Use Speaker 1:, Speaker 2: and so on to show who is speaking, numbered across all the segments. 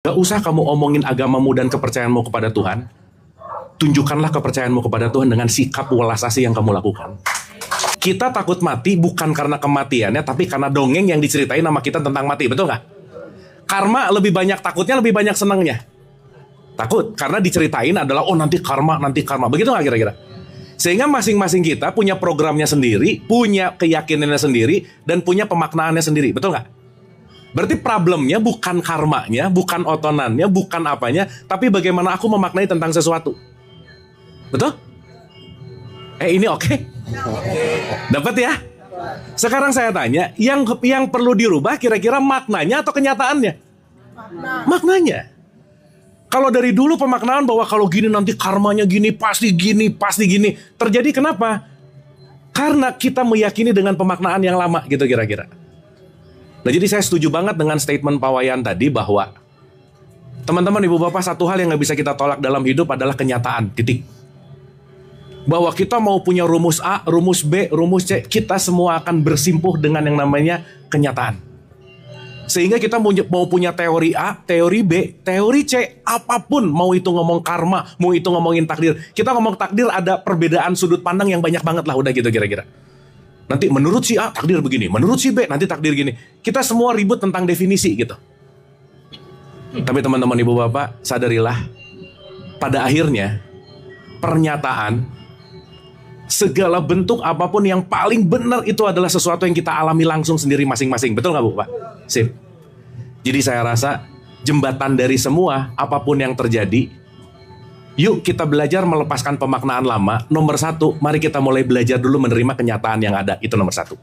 Speaker 1: Gak usah kamu omongin agamamu dan kepercayaanmu kepada Tuhan. Tunjukkanlah kepercayaanmu kepada Tuhan dengan sikap welas asih yang kamu lakukan. Kita takut mati bukan karena kematiannya, tapi karena dongeng yang diceritain sama kita tentang mati. Betul nggak? Karma lebih banyak takutnya, lebih banyak senangnya. Takut, karena diceritain adalah, oh nanti karma. Begitu nggak kira-kira? Sehingga masing-masing kita punya programnya sendiri, punya keyakinannya sendiri, dan punya pemaknaannya sendiri. Betul nggak? Berarti problemnya bukan karmanya, bukan otonannya, bukan apanya, tapi bagaimana aku memaknai tentang sesuatu. Betul? Ini oke? Dapat ya? Sekarang saya tanya, yang perlu dirubah kira-kira maknanya atau kenyataannya? Maknanya. Kalau dari dulu pemaknaan bahwa kalau gini nanti karmanya gini, pasti gini. Terjadi kenapa? Karena kita meyakini dengan pemaknaan yang lama gitu kira-kira. Nah jadi saya setuju banget dengan statement Pak Wayan tadi bahwa teman-teman ibu bapak, satu hal yang gak bisa kita tolak dalam hidup adalah kenyataan, titik. Bahwa kita mau punya rumus A, rumus B, rumus C, kita semua akan bersimpuh dengan yang namanya kenyataan. Sehingga kita mau punya teori A, teori B, teori C, apapun, mau itu ngomong karma, mau itu ngomongin takdir. Kita ngomong takdir ada perbedaan sudut pandang yang banyak banget lah, udah gitu kira-kira. Nanti menurut si A takdir begini, menurut si B nanti takdir gini. Kita semua ribut tentang definisi gitu. Tapi teman-teman ibu bapak, sadarilah, pada akhirnya pernyataan segala bentuk apapun yang paling benar itu adalah sesuatu yang kita alami langsung sendiri masing-masing. Betul nggak Bu Pak? Sip. Jadi saya rasa jembatan dari semua apapun yang terjadi, yuk kita belajar melepaskan pemaknaan lama. Nomor satu, mari kita mulai belajar dulu menerima kenyataan yang ada. Itu nomor satu.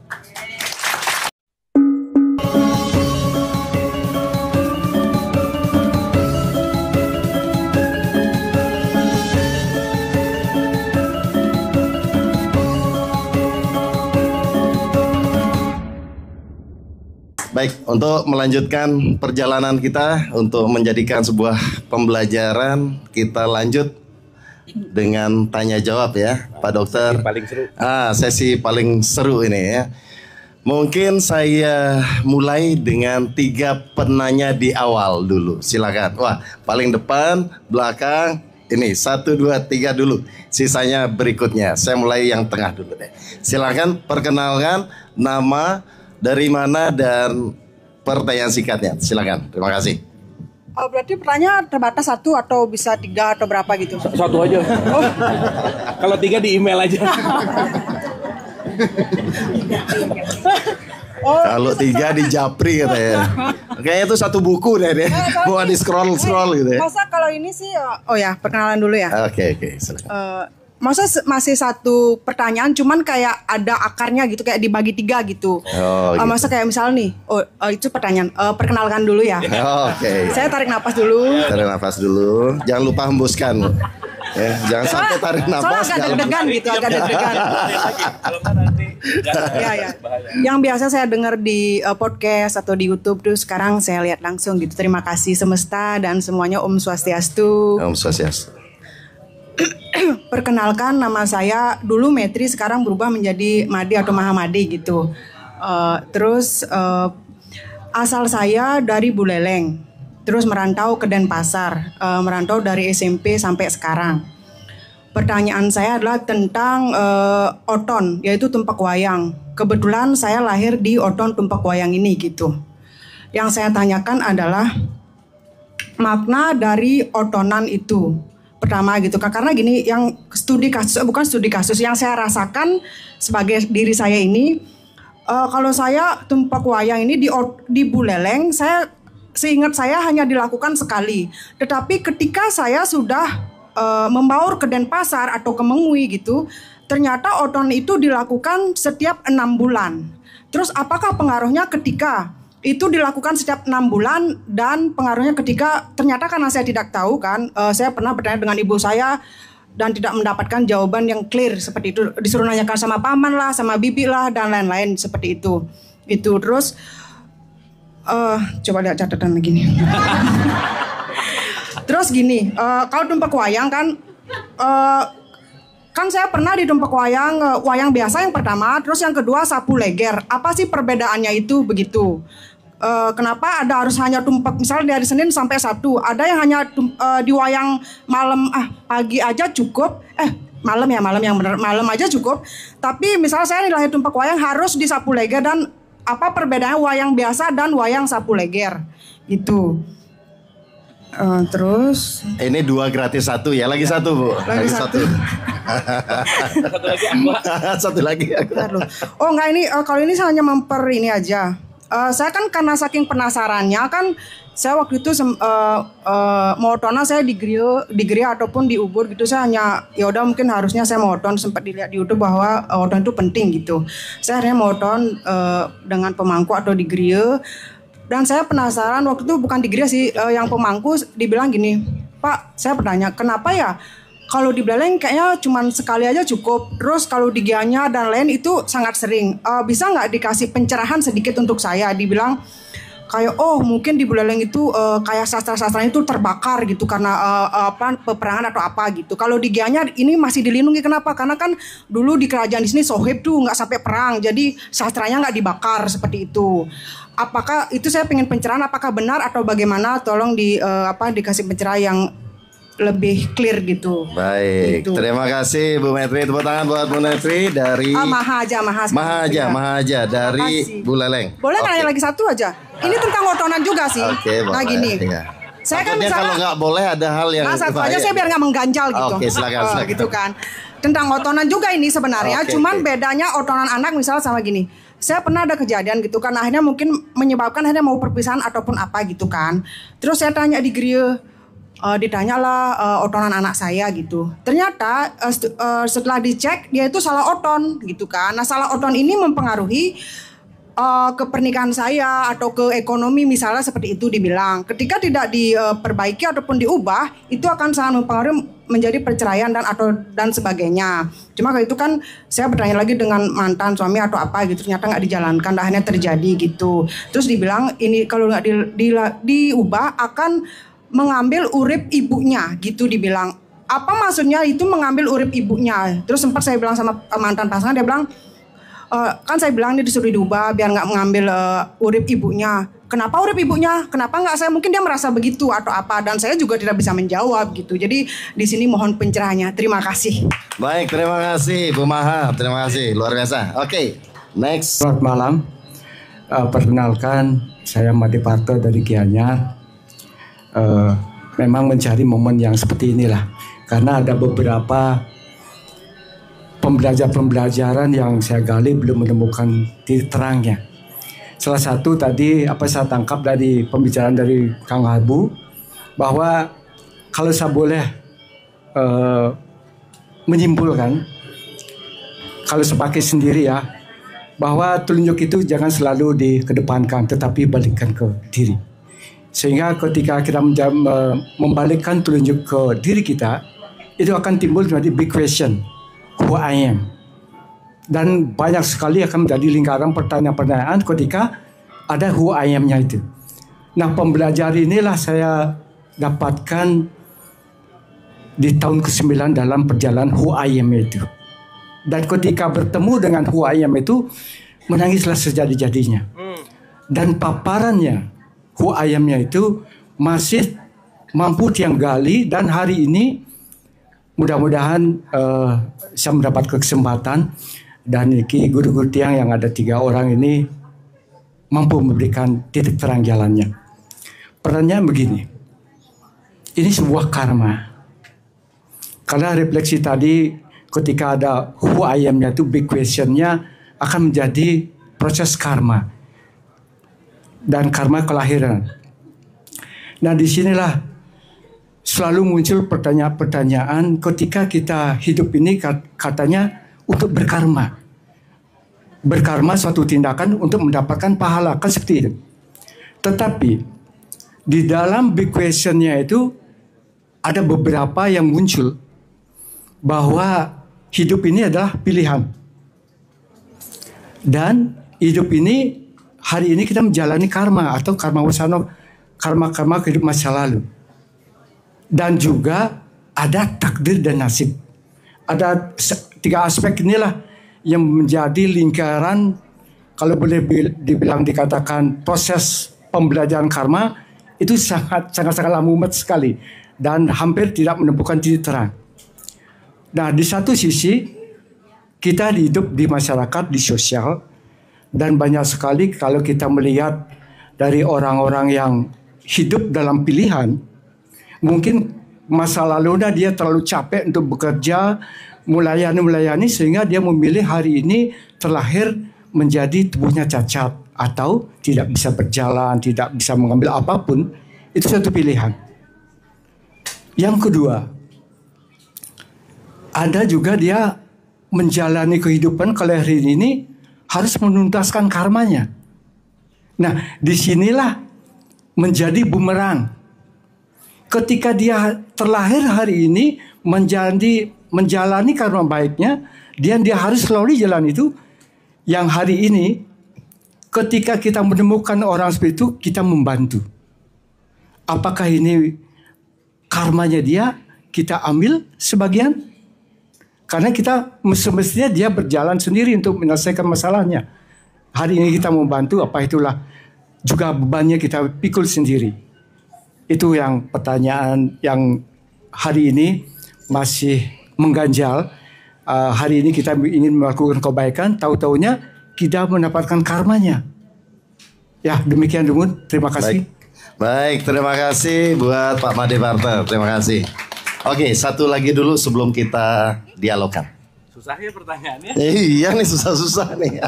Speaker 2: Baik, untuk melanjutkan perjalanan kita, untuk menjadikan sebuah pembelajaran, kita lanjut dengan tanya jawab ya, Pak Dokter.
Speaker 1: Paling seru.
Speaker 2: Sesi paling seru ini ya. Mungkin saya mulai dengan 3 penanya di awal dulu. Silakan. Wah, paling depan, belakang, ini 1, 2, 3 dulu. Sisanya berikutnya. Saya mulai yang tengah dulu deh. Silakan perkenalkan nama, dari mana, dan pertanyaan singkatnya. Silakan. Terima kasih.
Speaker 3: Berarti pertanyaan terbatas 1 atau bisa 3 atau berapa gitu?
Speaker 1: 1 aja. Oh. Kalau 3 di email aja.
Speaker 2: Kalau 3 di japri katanya. Kayaknya itu 1 buku deh. Mau di scroll gitu ya.
Speaker 3: Masa kalau ini sih, perkenalan dulu ya.
Speaker 2: Oke, silakan.
Speaker 3: Masa masih 1 pertanyaan, cuman kayak ada akarnya gitu, kayak dibagi 3 gitu.
Speaker 2: Gitu.
Speaker 3: Masa kayak misalnya nih, itu pertanyaan, perkenalkan dulu ya.
Speaker 2: Oke.
Speaker 3: Saya tarik napas dulu.
Speaker 2: Jangan lupa hembuskan. Ya, jangan sampai tarik napas.
Speaker 3: Soalnya agak deg-degan gitu, agak deg-degan. Ya. Yang biasa saya dengar di podcast atau di YouTube tuh, sekarang saya lihat langsung gitu. Terima kasih semesta dan semuanya. Om Swastiastu.
Speaker 2: Om Swastiastu.
Speaker 3: Perkenalkan, nama saya dulu Metri, sekarang berubah menjadi Madi atau Mahamadi gitu. Asal saya dari Buleleng, terus merantau ke Denpasar, merantau dari SMP sampai sekarang. Pertanyaan saya adalah tentang Oton, yaitu tumpak wayang. Kebetulan saya lahir di Oton tumpak wayang ini gitu. Yang saya tanyakan adalah makna dari otonan itu. Pertama gitu kan, karena gini, yang bukan studi kasus yang saya rasakan sebagai diri saya ini, kalau saya tumpak wayang ini di Buleleng, seingat saya hanya dilakukan sekali. Tetapi ketika saya sudah membaur ke Denpasar atau ke Mengui gitu, ternyata oton itu dilakukan setiap 6 bulan. Terus apakah pengaruhnya ketika itu dilakukan setiap 6 bulan, dan pengaruhnya ketika ternyata karena saya tidak tahu kan, saya pernah bertanya dengan ibu saya dan tidak mendapatkan jawaban yang clear seperti itu. Disuruh nanyakan sama paman lah, sama bibi lah, dan lain-lain seperti itu. Terus coba lihat catatan lagi nih. Terus gini, kalau tumpak wayang kan, kan saya pernah di tumpak wayang biasa yang pertama, terus yang kedua sapu leger. Apa sih perbedaannya itu begitu? kenapa ada harus hanya tumpak misalnya dari Senin sampai Sabtu, ada yang hanya di wayang malam pagi aja cukup, malam yang benar malam aja cukup, tapi misalnya saya nilai tumpak wayang harus di sapu leger, dan apa perbedaannya wayang biasa dan wayang sapu leger gitu. Terus
Speaker 2: ini 2 gratis 1 ya, lagi 1 Bu.
Speaker 3: Lagi satu.
Speaker 1: Satu lagi aku.
Speaker 2: Satu lagi aku.
Speaker 3: Oh enggak, ini kalau ini saya hanya ini aja. Saya kan karena saking penasarannya kan, saya waktu itu mau otonan saya di Gria ataupun di Ubud gitu, saya hanya ya udah mungkin harusnya saya mau oton, sempat dilihat di YouTube bahwa oton itu penting gitu. Saya akhirnya mau oton dengan pemangku atau di Gria. Dan saya penasaran waktu itu, bukan di Gria sih, yang pemangku dibilang gini, Pak, saya bertanya kenapa ya kalau di Buleleng kayaknya cuman sekali aja cukup, terus kalau di Gianyar dan lain itu sangat sering, bisa nggak dikasih pencerahan sedikit untuk saya? Dibilang kayak mungkin di Buleleng itu kayak sastra-sastranya itu terbakar gitu karena peperangan atau apa gitu. Kalau di Gianyar ini masih dilindungi, kenapa? Karena kan dulu di kerajaan di sini Sohib tuh nggak sampai perang, jadi sastranya nggak dibakar seperti itu. Apakah itu, saya pengen pencerahan apakah benar atau bagaimana? Tolong dikasih pencerahan yang lebih clear gitu.
Speaker 2: Baik, gitu. Terima kasih Bu Metri. Tepuk tangan buat Bu Metri dari Mahaja dari Buleleng.
Speaker 3: Boleh nanya lagi satu aja. Ini tentang otonan juga sih. Nah gini, saya kan misalnya
Speaker 2: kalau nggak boleh ada hal yang
Speaker 3: satu aja saya biar nggak mengganjal gitu.
Speaker 2: Oke, silakan.
Speaker 3: Gitu kan. Tentang otonan juga ini sebenarnya, cuman bedanya otonan anak misalnya sama gini. Saya pernah ada kejadian gitu kan, akhirnya mungkin menyebabkan akhirnya mau perpisahan ataupun apa gitu kan. Terus saya tanya di Gria, ditanyalah otonan anak saya gitu. Ternyata setelah dicek dia itu salah oton gitu kan. Nah salah oton ini mempengaruhi ke pernikahan saya atau ke ekonomi misalnya, seperti itu dibilang. Ketika tidak diperbaiki ataupun diubah, itu akan sangat mempengaruhi menjadi perceraian dan sebagainya. Cuma kalau itu kan saya bertanya lagi dengan mantan suami atau apa gitu, ternyata nggak dijalankan, akhirnya terjadi gitu. Terus dibilang ini kalau nggak diubah akan mengambil urip ibunya gitu dibilang. Apa maksudnya itu mengambil urip ibunya? Terus sempat saya bilang sama mantan pasangan, dia bilang, kan saya bilang dia disuruh diubah biar nggak mengambil urip ibunya. Kenapa urip ibunya? Kenapa nggak saya? Mungkin dia merasa begitu atau apa, dan saya juga tidak bisa menjawab gitu. Jadi di sini mohon pencerahannya. Terima kasih.
Speaker 2: Baik, terima kasih Bu Maha. Terima kasih, luar biasa. Oke, next.
Speaker 4: Selamat malam. Perkenalkan, saya Madi Parto dari Gianyar. Memang mencari momen yang seperti inilah, karena ada beberapa pembelajaran yang saya gali belum menemukan titik terangnya. Salah satu tadi saya tangkap dari pembicaraan dari Kang Habu, bahwa kalau saya boleh menyimpulkan, kalau saya pakai sendiri ya, bahwa telunjuk itu jangan selalu dikedepankan, tetapi balikkan ke diri. Sehingga ketika kita membalikkan telunjuk ke diri kita, itu akan timbul menjadi big question, who I am. Dan banyak sekali akan menjadi lingkaran pertanyaan-pertanyaan ketika ada who I am-nya itu. Nah, pembelajaran inilah saya dapatkan di tahun ke-9 dalam perjalanan who I am itu. Dan ketika bertemu dengan who I am itu, menangislah sejadi-jadinya. Dan paparannya, who I am-nya itu masih mampu tiang gali, dan hari ini mudah-mudahan saya mendapat kesempatan, dan guru-guru tiang yang ada 3 orang ini mampu memberikan titik terang jalannya. Pertanyaan begini, ini sebuah karma. Karena refleksi tadi ketika ada who I am-nya itu big question-nya akan menjadi proses karma. Dan karma kelahiran. Nah disinilah selalu muncul pertanyaan-pertanyaan ketika kita hidup ini, katanya untuk berkarma. Berkarma suatu tindakan untuk mendapatkan pahala, kan seperti itu. Tetapi di dalam big question-nya itu ada beberapa yang muncul bahwa hidup ini adalah pilihan. Dan hidup ini, hari ini kita menjalani karma atau karma wasana, karma-karma kehidupan masa lalu. Dan juga ada takdir dan nasib. Ada 3 aspek inilah yang menjadi lingkaran, kalau boleh dikatakan proses pembelajaran karma itu sangat mumet sekali dan hampir tidak menemukan titik terang. Nah, di satu sisi kita hidup di masyarakat, di sosial, dan banyak sekali kalau kita melihat dari orang-orang yang hidup dalam pilihan, mungkin masa lalunya dia terlalu capek untuk bekerja, melayani sehingga dia memilih hari ini terlahir menjadi tubuhnya cacat atau tidak bisa berjalan, tidak bisa mengambil apapun. Itu satu pilihan. Yang kedua, ada juga dia menjalani kehidupan kalau hari ini harus menuntaskan karmanya. Nah, disinilah menjadi bumerang. Ketika dia terlahir hari ini menjalani karma baiknya, dia harus melalui jalan itu. Yang hari ini, ketika kita menemukan orang seperti itu, kita membantu. Apakah ini karmanya dia, kita ambil sebagian? Karena kita semestinya dia berjalan sendiri untuk menyelesaikan masalahnya. Hari ini kita membantu, apa itulah juga bebannya kita pikul sendiri. Itu yang pertanyaan yang hari ini masih mengganjal. Hari ini kita ingin melakukan kebaikan, tahu-taunya kita mendapatkan karmanya. Ya, demikian dulu. Terima kasih.
Speaker 2: Baik, terima kasih buat Pak Made Barter. Terima kasih. Oke, satu lagi dulu sebelum kita dialogkan.
Speaker 1: Susah ya pertanyaannya.
Speaker 2: Iya nih, susah-susah nih.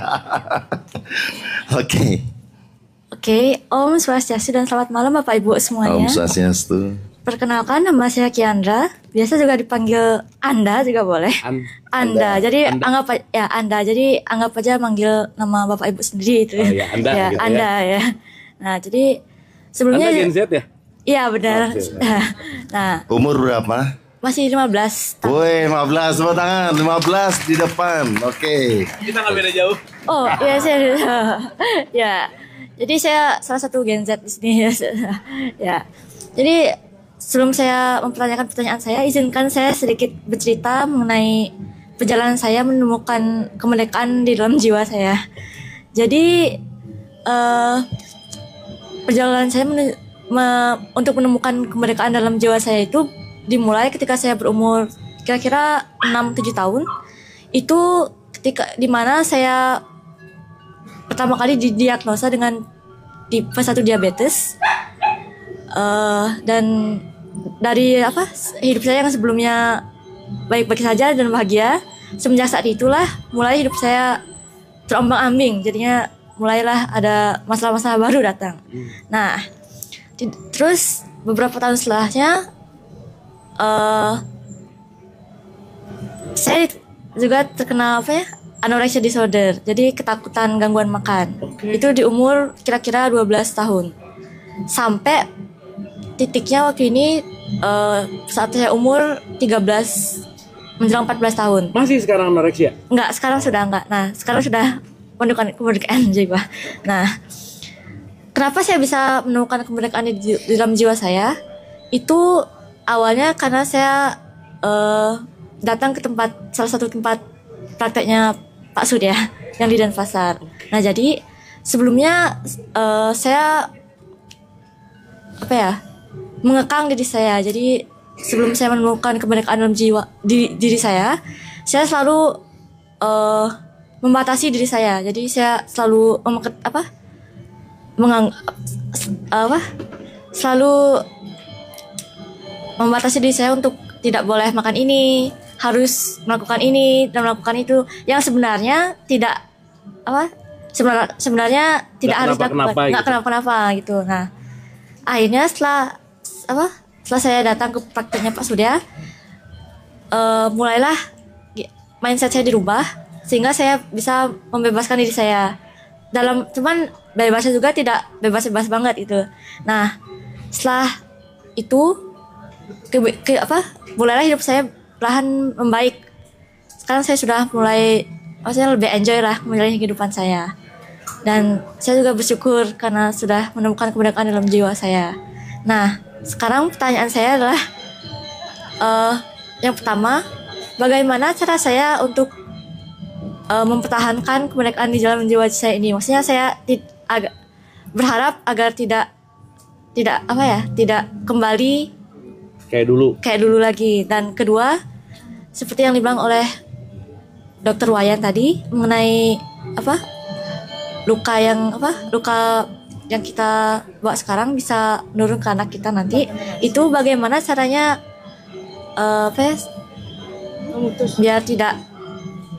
Speaker 2: Oke.
Speaker 5: Oke, Om Swastiastu dan selamat malam Bapak Ibu semuanya.
Speaker 2: Om Swastiastu.
Speaker 5: Perkenalkan, nama saya Kiandra. Biasa juga dipanggil Anda juga boleh. Anda. Jadi anggap ya Anda. Jadi anggap aja manggil nama Bapak Ibu sendiri itu.
Speaker 1: Oh ya, Anda
Speaker 5: ya,
Speaker 1: gitu
Speaker 5: Anda ya. Nah, jadi sebelumnya
Speaker 1: Anda Gen Z ya?
Speaker 5: Iya, benar. Nah,
Speaker 2: Umur berapa?
Speaker 5: masih 15 tahun.
Speaker 2: Woi, 15, tepuk tangan. 15 di depan. Oke.
Speaker 1: Kita nggak beda jauh.
Speaker 5: Oh, iya saya. Ya. Jadi saya salah satu Gen Z di sini. Ya. Jadi sebelum saya mempertanyakan pertanyaan saya, izinkan saya sedikit bercerita mengenai perjalanan saya menemukan kemerdekaan di dalam jiwa saya. Jadi perjalanan saya untuk menemukan kemerdekaan dalam jiwa saya itu dimulai ketika saya berumur kira-kira 6-7 tahun. Itu ketika dimana saya pertama kali didiagnosa dengan tipe 1 diabetes. Dan dari hidup saya yang sebelumnya baik-baik saja dan bahagia, semenjak saat itulah mulai hidup saya terombang-ambing. Jadinya mulailah ada masalah-masalah baru datang. Nah, terus beberapa tahun setelahnya saya juga terkena anorexia disorder. Jadi ketakutan gangguan makan. Itu di umur kira-kira 12 tahun. Sampai titiknya waktu ini saat saya umur 13 menjelang 14 tahun.
Speaker 1: Masih sekarang anoreksia?
Speaker 5: Enggak, sekarang sudah enggak. Nah, sekarang sudah menemukan kemerdekaan jiwa. Nah, kenapa saya bisa menemukan kemerdekaan di dalam jiwa saya? Itu awalnya karena saya datang ke salah satu tempat prakteknya Pak Surya yang di Denpasar. Nah, jadi sebelumnya saya mengekang diri saya. Jadi sebelum saya menemukan kemerdekaan dalam diri saya selalu membatasi diri saya. Jadi saya selalu selalu membatasi diri saya untuk tidak boleh makan ini, harus melakukan ini dan melakukan itu, yang sebenarnya tidak sebenarnya tidak harus dilakukan, nggak kenapa-kenapa gitu. Nah, akhirnya setelah saya datang ke prakteknya Pak Surya, mulailah mindset saya dirubah sehingga saya bisa membebaskan diri saya. Cuman bebasnya juga tidak bebas-bebas banget itu. Nah, setelah itu mulailah hidup saya perlahan membaik. Sekarang saya sudah mulai lebih enjoy lah menjalani kehidupan saya. Dan saya juga bersyukur karena sudah menemukan kemerdekaan dalam jiwa saya. Nah, sekarang pertanyaan saya adalah yang pertama, bagaimana cara saya untuk mempertahankan kemerdekaan di dalam jiwa saya ini? Maksudnya saya berharap agar tidak apa ya, tidak kembali
Speaker 1: Kayak
Speaker 5: dulu lagi. Dan kedua, seperti yang dibilang oleh Dokter Wayan tadi mengenai luka yang kita bawa sekarang bisa menurun ke anak kita nanti. Itu bagaimana caranya biar tidak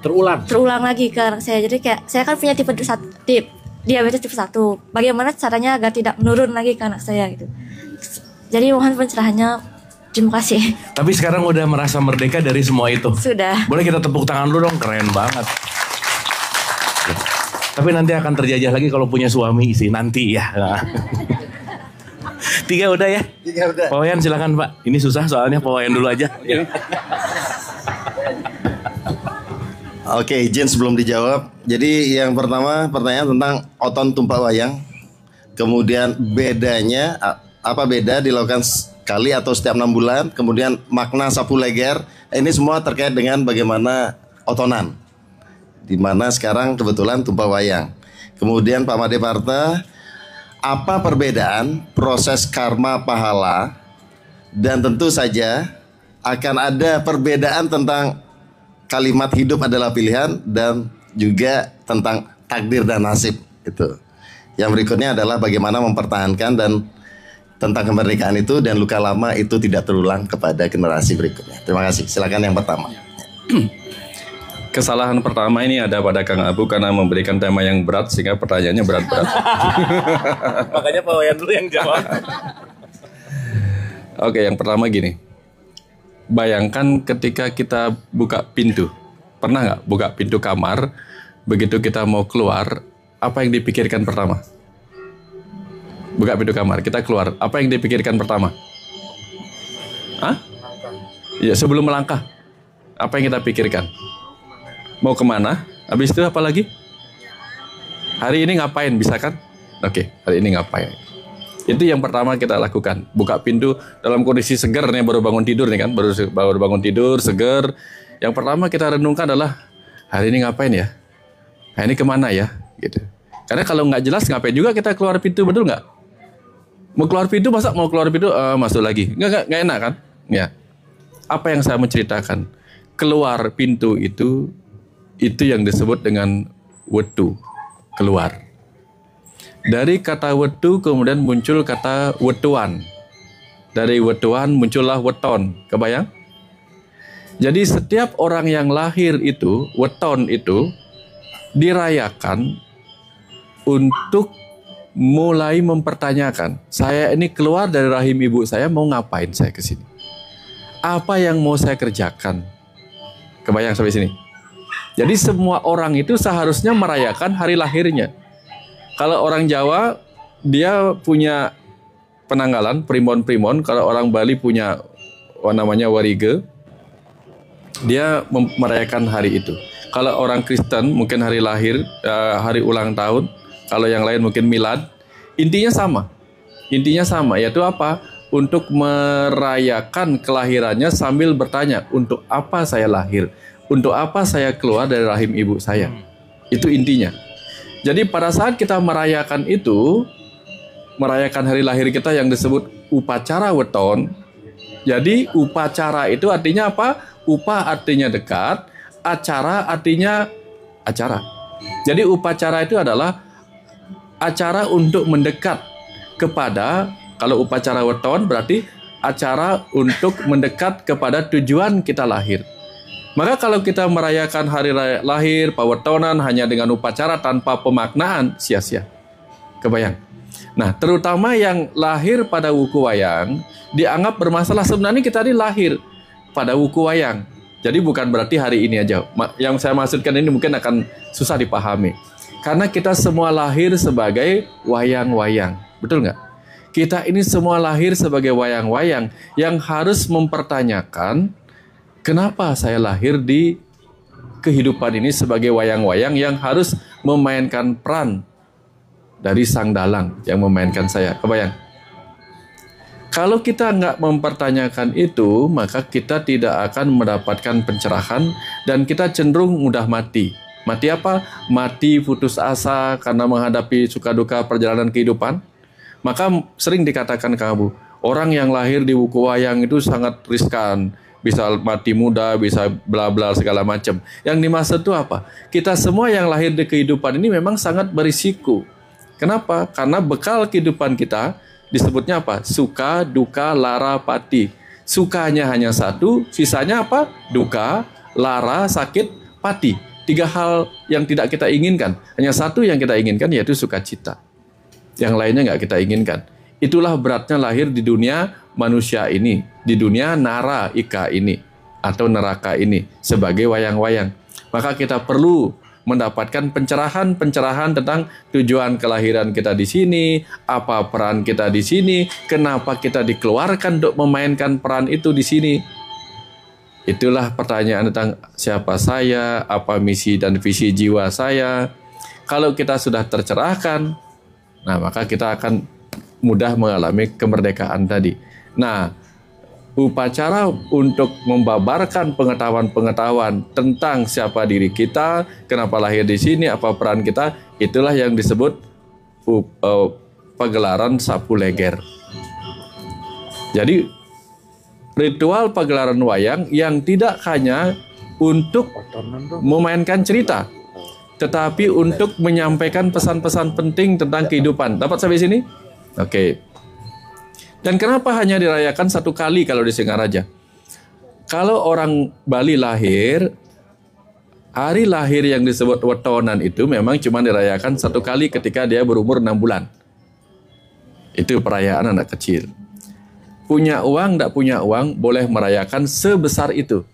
Speaker 5: terulang lagi ke anak saya. Jadi kayak saya kan punya diabetes tipe 1. Bagaimana caranya agar tidak menurun lagi ke anak saya gitu. Jadi mohon pencerahannya. Terima kasih.
Speaker 1: Tapi sekarang udah merasa merdeka dari semua itu.
Speaker 5: Sudah.
Speaker 1: Boleh kita tepuk tangan dulu dong, keren banget. Tapi nanti akan terjajah lagi kalau punya suami sih, nanti ya. 3 udah ya?
Speaker 2: 3 udah.
Speaker 1: Pak Wayan silakan Pak. Ini susah soalnya Pak Wayan dulu aja.
Speaker 2: Oke, izin sebelum dijawab. Jadi yang pertama pertanyaan tentang oton tumpak wayang. Kemudian bedanya, apa beda dilakukan kali atau setiap 6 bulan, kemudian makna sapu leger, ini semua terkait dengan bagaimana otonan, di mana sekarang kebetulan tumpak wayang. Kemudian Pak Made Parta, apa perbedaan proses karma pahala, dan tentu saja akan ada perbedaan tentang kalimat hidup adalah pilihan dan juga tentang takdir dan nasib itu. Yang berikutnya adalah bagaimana mempertahankan dan tentang kemerdekaan itu dan luka lama itu tidak terulang kepada generasi berikutnya. Terima kasih. Silakan yang pertama.
Speaker 6: Kesalahan pertama ini ada pada Kang Abu karena memberikan tema yang berat sehingga pertanyaannya berat-berat.
Speaker 1: Makanya Pak Wayan dulu yang jawab.
Speaker 6: Oke, yang pertama gini. Bayangkan ketika kita buka pintu. Pernah nggak buka pintu kamar, begitu kita mau keluar, apa yang dipikirkan pertama? Buka pintu kamar, kita keluar. Apa yang dipikirkan pertama? Hah? Ya, sebelum melangkah. Apa yang kita pikirkan? Mau kemana? Habis itu apa lagi? Hari ini ngapain? Bisa kan? Oke, hari ini ngapain? Itu yang pertama kita lakukan. Buka pintu dalam kondisi segar nih, baru bangun tidur nih kan. Baru bangun tidur, segar. Yang pertama kita renungkan adalah, hari ini ngapain ya? Hari ini kemana ya? Gitu. Karena kalau nggak jelas, ngapain juga kita keluar pintu, betul nggak? Mau keluar pintu, masuk lagi. Nggak enak kan? Ya. Apa yang saya menceritakan? Keluar pintu itu yang disebut dengan wetu. Keluar. Dari kata wetu kemudian muncul kata wetuan. Dari wetuan muncullah weton. Kebayang? Jadi setiap orang yang lahir itu, weton itu, dirayakan untuk mulai mempertanyakan, saya ini keluar dari rahim ibu saya, mau ngapain saya ke sini? Apa yang mau saya kerjakan? Kebayang sampai sini? Jadi semua orang itu seharusnya merayakan hari lahirnya. Kalau orang Jawa, dia punya penanggalan, primbon-primbon. Kalau orang Bali punya namanya warige, dia merayakan hari itu. Kalau orang Kristen mungkin hari lahir, hari ulang tahun. Kalau yang lain mungkin milad. Intinya sama, yaitu apa? Untuk merayakan kelahirannya sambil bertanya, untuk apa saya lahir? Untuk apa saya keluar dari rahim ibu saya? Itu intinya. Jadi pada saat kita merayakan itu, merayakan hari lahir kita yang disebut upacara weton. Jadi upacara itu artinya apa? Upa artinya dekat, acara artinya acara. Jadi upacara itu adalah acara untuk mendekat kepada, kalau upacara weton berarti acara untuk mendekat kepada tujuan kita lahir. Maka kalau kita merayakan hari lahir, pawetonan hanya dengan upacara tanpa pemaknaan, sia-sia. Kebayang? Nah, terutama yang lahir pada wuku wayang dianggap bermasalah. Sebenarnya kita ini lahir pada wuku wayang. Jadi bukan berarti hari ini aja. Yang saya maksudkan ini mungkin akan susah dipahami. Karena kita semua lahir sebagai wayang-wayang. Betul nggak? Kita ini semua lahir sebagai wayang-wayang yang harus mempertanyakan, kenapa saya lahir di kehidupan ini sebagai wayang-wayang yang harus memainkan peran dari sang dalang yang memainkan saya. Kebayang? Kalau kita nggak mempertanyakan itu, maka kita tidak akan mendapatkan pencerahan dan kita cenderung mudah mati. Mati apa? Mati putus asa karena menghadapi suka duka perjalanan kehidupan. Maka sering dikatakan kamu, orang yang lahir di buku wayang itu sangat riskan. Bisa mati muda, bisa bla bla segala macam. Yang dimaksud itu apa? Kita semua yang lahir di kehidupan ini memang sangat berisiko. Kenapa? Karena bekal kehidupan kita disebutnya apa? Suka, duka, lara, pati. Sukanya hanya satu, sisanya apa? Duka, lara, sakit, pati. 3 hal yang tidak kita inginkan. Hanya satu yang kita inginkan, yaitu sukacita. Yang lainnya nggak kita inginkan. Itulah beratnya lahir di dunia manusia ini. Di dunia nara ika ini. Atau neraka ini. Sebagai wayang-wayang. Maka kita perlu mendapatkan pencerahan-pencerahan tentang tujuan kelahiran kita di sini. Apa peran kita di sini. Kenapa kita dikeluarkan untuk memainkan peran itu di sini. Itulah pertanyaan tentang siapa saya, apa misi dan visi jiwa saya. Kalau kita sudah tercerahkan, nah maka kita akan mudah mengalami kemerdekaan tadi. Nah, upacara untuk membabarkan pengetahuan-pengetahuan tentang siapa diri kita, kenapa lahir di sini, apa peran kita, itulah yang disebut pagelaran sapu leger. Jadi ritual pagelaran wayang yang tidak hanya untuk memainkan cerita, tetapi untuk menyampaikan pesan-pesan penting tentang kehidupan. Dapat sampai sini? Oke. Dan kenapa hanya dirayakan 1 kali kalau di Singaraja? Kalau orang Bali lahir, hari lahir yang disebut wetonan itu memang cuma dirayakan 1 kali ketika dia berumur 6 bulan. Itu perayaan anak kecil. Punya uang, tidak punya uang, boleh merayakan sebesar itu.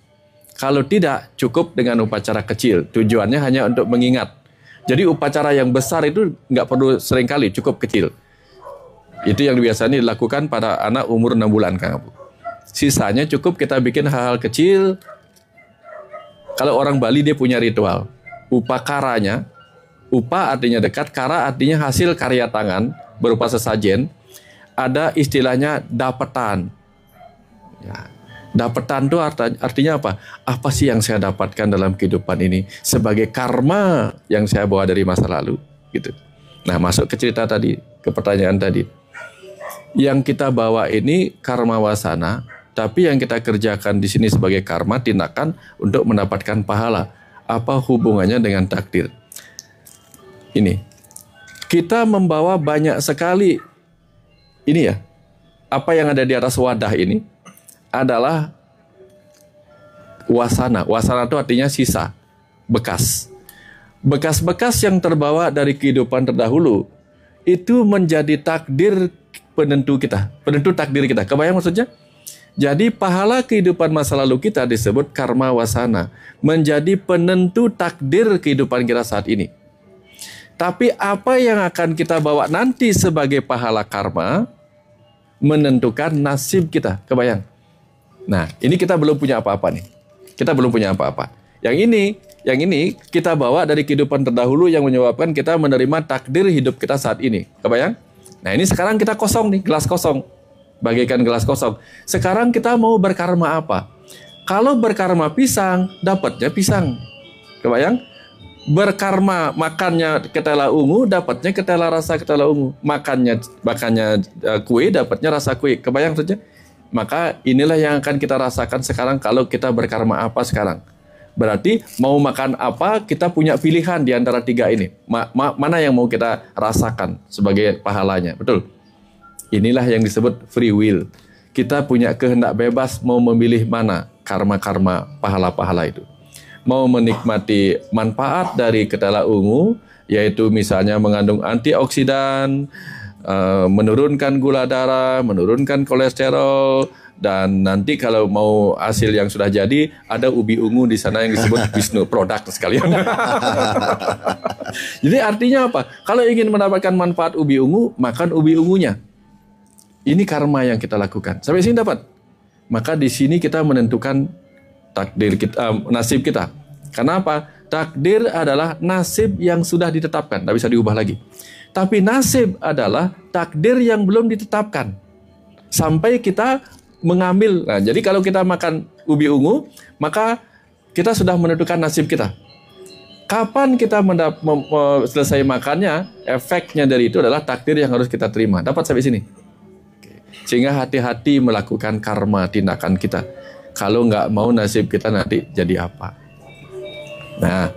Speaker 6: Kalau tidak, cukup dengan upacara kecil. Tujuannya hanya untuk mengingat. Jadi upacara yang besar itu nggak perlu sering kali, cukup kecil. Itu yang biasanya dilakukan pada anak umur 6 bulan, Kang Abu. Sisanya cukup kita bikin hal-hal kecil. Kalau orang Bali dia punya ritual. Upakaranya, upa artinya dekat, kara artinya hasil karya tangan, berupa sesajen. Ada istilahnya dapetan. Ya, dapetan itu artinya apa? Apa sih yang saya dapatkan dalam kehidupan ini sebagai karma yang saya bawa dari masa lalu, gitu. Nah, masuk ke cerita tadi, ke pertanyaan tadi. Yang kita bawa ini karma wasana, tapi yang kita kerjakan di sini sebagai karma tindakan untuk mendapatkan pahala. Apa hubungannya dengan takdir? Ini. Kita membawa banyak sekali. Ini ya, apa yang ada di atas wadah ini adalah wasana. Wasana itu artinya sisa, bekas. Bekas-bekas yang terbawa dari kehidupan terdahulu itu menjadi takdir penentu kita, penentu takdir kita. Kebayang maksudnya? Jadi pahala kehidupan masa lalu kita disebut karma wasana, menjadi penentu takdir kehidupan kita saat ini. Tapi apa yang akan kita bawa nanti sebagai pahala karma menentukan nasib kita. Kebayang? Nah, ini kita belum punya apa-apa nih. Kita belum punya apa-apa. Yang ini kita bawa dari kehidupan terdahulu yang menyebabkan kita menerima takdir hidup kita saat ini. Kebayang? Nah, ini sekarang kita kosong nih, gelas kosong. Bagaikan gelas kosong. Sekarang kita mau berkarma apa? Kalau berkarma pisang, dapatnya pisang. Kebayang? Berkarma makannya ketela ungu, dapatnya ketela rasa ketela ungu. Makannya kue, dapatnya rasa kue. Kebayang saja? Maka inilah yang akan kita rasakan sekarang kalau kita berkarma apa sekarang. Berarti mau makan apa, kita punya pilihan di antara 3 ini. Mana yang mau kita rasakan sebagai pahalanya. Betul? Inilah yang disebut free will. Kita punya kehendak bebas mau memilih mana karma-karma pahala-pahala itu. Mau menikmati manfaat dari ketela ungu, yaitu misalnya mengandung antioksidan, menurunkan gula darah, menurunkan kolesterol, dan nanti kalau mau hasil yang sudah jadi, ada ubi ungu di sana yang disebut Wisnu produk sekalian. Jadi artinya apa? Kalau ingin mendapatkan manfaat ubi ungu, makan ubi ungunya. Ini karma yang kita lakukan. Sampai sini dapat. Maka di sini kita menentukan takdir kita, nasib kita. Kenapa? Takdir adalah nasib yang sudah ditetapkan, tidak bisa diubah lagi. Tapi nasib adalah takdir yang belum ditetapkan. Sampai kita mengambil. Nah, jadi kalau kita makan ubi ungu, maka kita sudah menentukan nasib kita. Kapan kita selesai makannya, efeknya dari itu adalah takdir yang harus kita terima. Dapat sampai sini? Sehingga hati-hati melakukan karma tindakan kita. Kalau nggak mau nasib kita nanti jadi apa? Nah,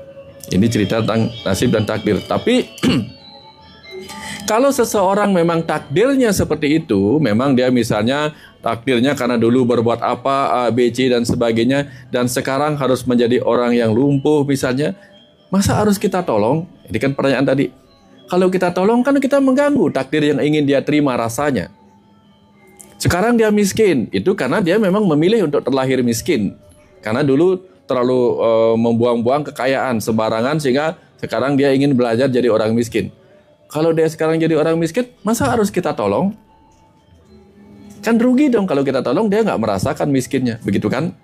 Speaker 6: ini cerita tentang nasib dan takdir. Tapi kalau seseorang memang takdirnya seperti itu, memang dia misalnya takdirnya karena dulu berbuat apa, A, B, C dan sebagainya, dan sekarang harus menjadi orang yang lumpuh misalnya, masa harus kita tolong? Ini kan pertanyaan tadi. Kalau kita tolong kan kita mengganggu takdir yang ingin dia terima rasanya. Sekarang dia miskin, itu karena dia memang memilih untuk terlahir miskin. Karena dulu terlalu membuang-buang kekayaan sembarangan sehingga sekarang dia ingin belajar jadi orang miskin. Kalau dia sekarang jadi orang miskin, masa harus kita tolong? Kan rugi dong kalau kita tolong, dia nggak merasakan miskinnya. Begitu kan?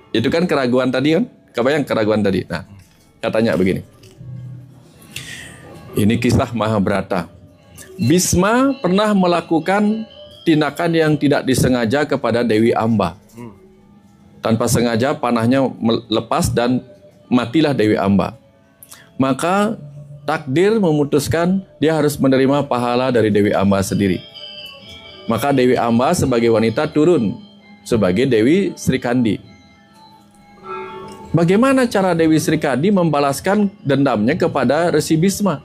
Speaker 6: Itu kan keraguan tadi kan? Kebayang keraguan tadi? Nah, katanya begini. Ini kisah Mahabharata. Bhisma pernah melakukan tindakan yang tidak disengaja kepada Dewi Amba. Tanpa sengaja panahnya lepas dan matilah Dewi Amba. Maka takdir memutuskan dia harus menerima pahala dari Dewi Amba sendiri. Maka Dewi Amba sebagai wanita turun sebagai Dewi Srikandi. Bagaimana cara Dewi Srikandi membalaskan dendamnya kepada Resi Bhisma?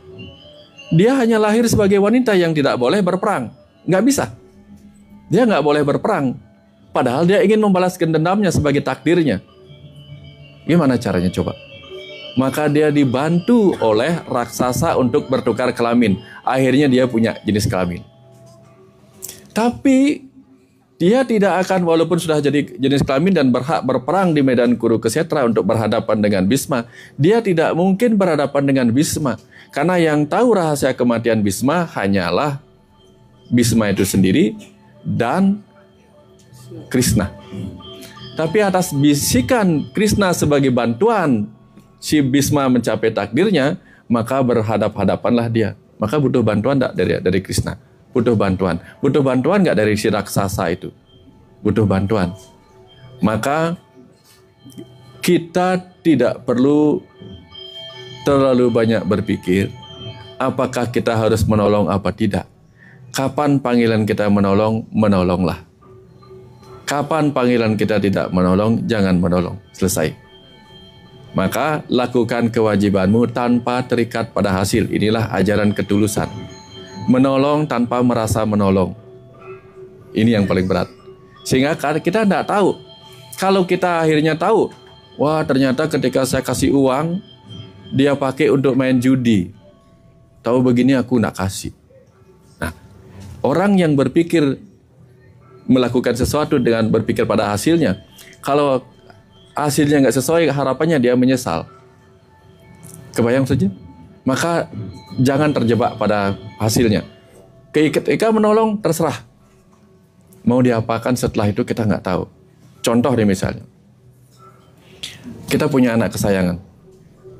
Speaker 6: Dia hanya lahir sebagai wanita yang tidak boleh berperang. Nggak bisa. Dia nggak boleh berperang. Padahal dia ingin membalaskan dendamnya sebagai takdirnya. Gimana caranya coba? Maka dia dibantu oleh raksasa untuk bertukar kelamin. Akhirnya dia punya jenis kelamin. Tapi dia tidak akan, walaupun sudah jadi jenis kelamin dan berhak berperang di medan Kurukshetra untuk berhadapan dengan Bhisma, dia tidak mungkin berhadapan dengan Bhisma. Karena yang tahu rahasia kematian Bhisma hanyalah Bhisma itu sendiri dan Krishna. Tapi atas bisikan Krishna sebagai bantuan si Bhisma mencapai takdirnya, maka berhadap-hadapanlah dia. Maka butuh bantuan enggak dari Krishna? Butuh bantuan. Butuh bantuan enggak dari si raksasa itu? Butuh bantuan. Maka kita tidak perlu terlalu banyak berpikir apakah kita harus menolong apa tidak. Kapan panggilan kita menolong, menolonglah. Kapan panggilan kita tidak menolong, jangan menolong. Selesai. Maka lakukan kewajibanmu tanpa terikat pada hasil. Inilah ajaran ketulusan. Menolong tanpa merasa menolong. Ini yang paling berat. Sehingga kita tidak tahu. Kalau kita akhirnya tahu, wah ternyata ketika saya kasih uang, dia pakai untuk main judi. Tahu begini aku tidak kasih. Nah, orang yang berpikir melakukan sesuatu dengan berpikir pada hasilnya, kalau hasilnya nggak sesuai harapannya, dia menyesal. Kebayang saja? Maka jangan terjebak pada hasilnya. Ketika menolong terserah. Mau diapakan setelah itu kita nggak tahu. Contoh nih misalnya, kita punya anak kesayangan.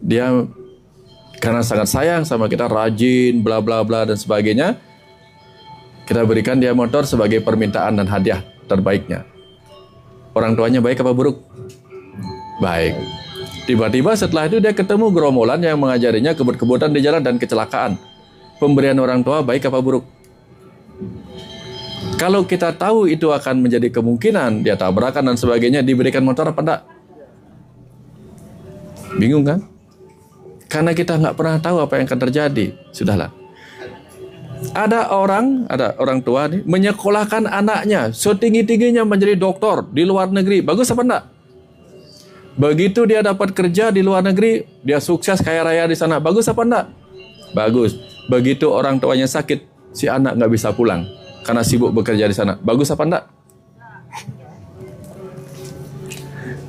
Speaker 6: Dia karena sangat sayang sama kita, rajin, bla bla bla dan sebagainya. Kita berikan dia motor sebagai permintaan dan hadiah terbaiknya. Orang tuanya baik apa buruk? Baik. Tiba-tiba setelah itu dia ketemu gerombolan yang mengajarinya kebut-kebutan di jalan dan kecelakaan. Pemberian orang tua baik apa buruk? Kalau kita tahu itu akan menjadi kemungkinan, dia tabrakan dan sebagainya, diberikan motor apa enggak? Bingung kan? Karena kita nggak pernah tahu apa yang akan terjadi. Sudahlah. Ada orang tua nih menyekolahkan anaknya setinggi-tingginya menjadi doktor di luar negeri. Bagus apa enggak? Begitu dia dapat kerja di luar negeri, dia sukses kaya raya di sana. Bagus apa enggak? Bagus. Begitu orang tuanya sakit, si anak nggak bisa pulang karena sibuk bekerja di sana. Bagus apa enggak?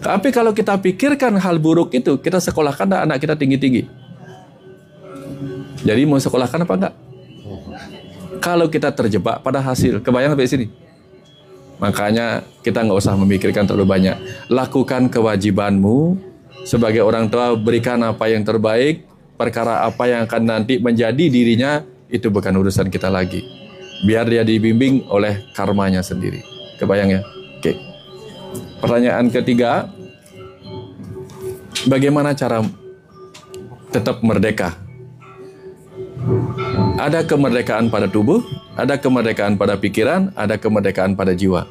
Speaker 6: Tapi kalau kita pikirkan hal buruk itu, kita sekolahkan anak kita tinggi-tinggi. Jadi mau sekolahkan apa enggak? Kalau kita terjebak pada hasil, kebayang sampai sini. Makanya kita nggak usah memikirkan terlalu banyak. Lakukan kewajibanmu sebagai orang tua, berikan apa yang terbaik. Perkara apa yang akan nanti menjadi dirinya, itu bukan urusan kita lagi. Biar dia dibimbing oleh karmanya sendiri. Kebayang ya? Oke. Pertanyaan ketiga, bagaimana cara tetap merdeka. Ada kemerdekaan pada tubuh, ada kemerdekaan pada pikiran, ada kemerdekaan pada jiwa.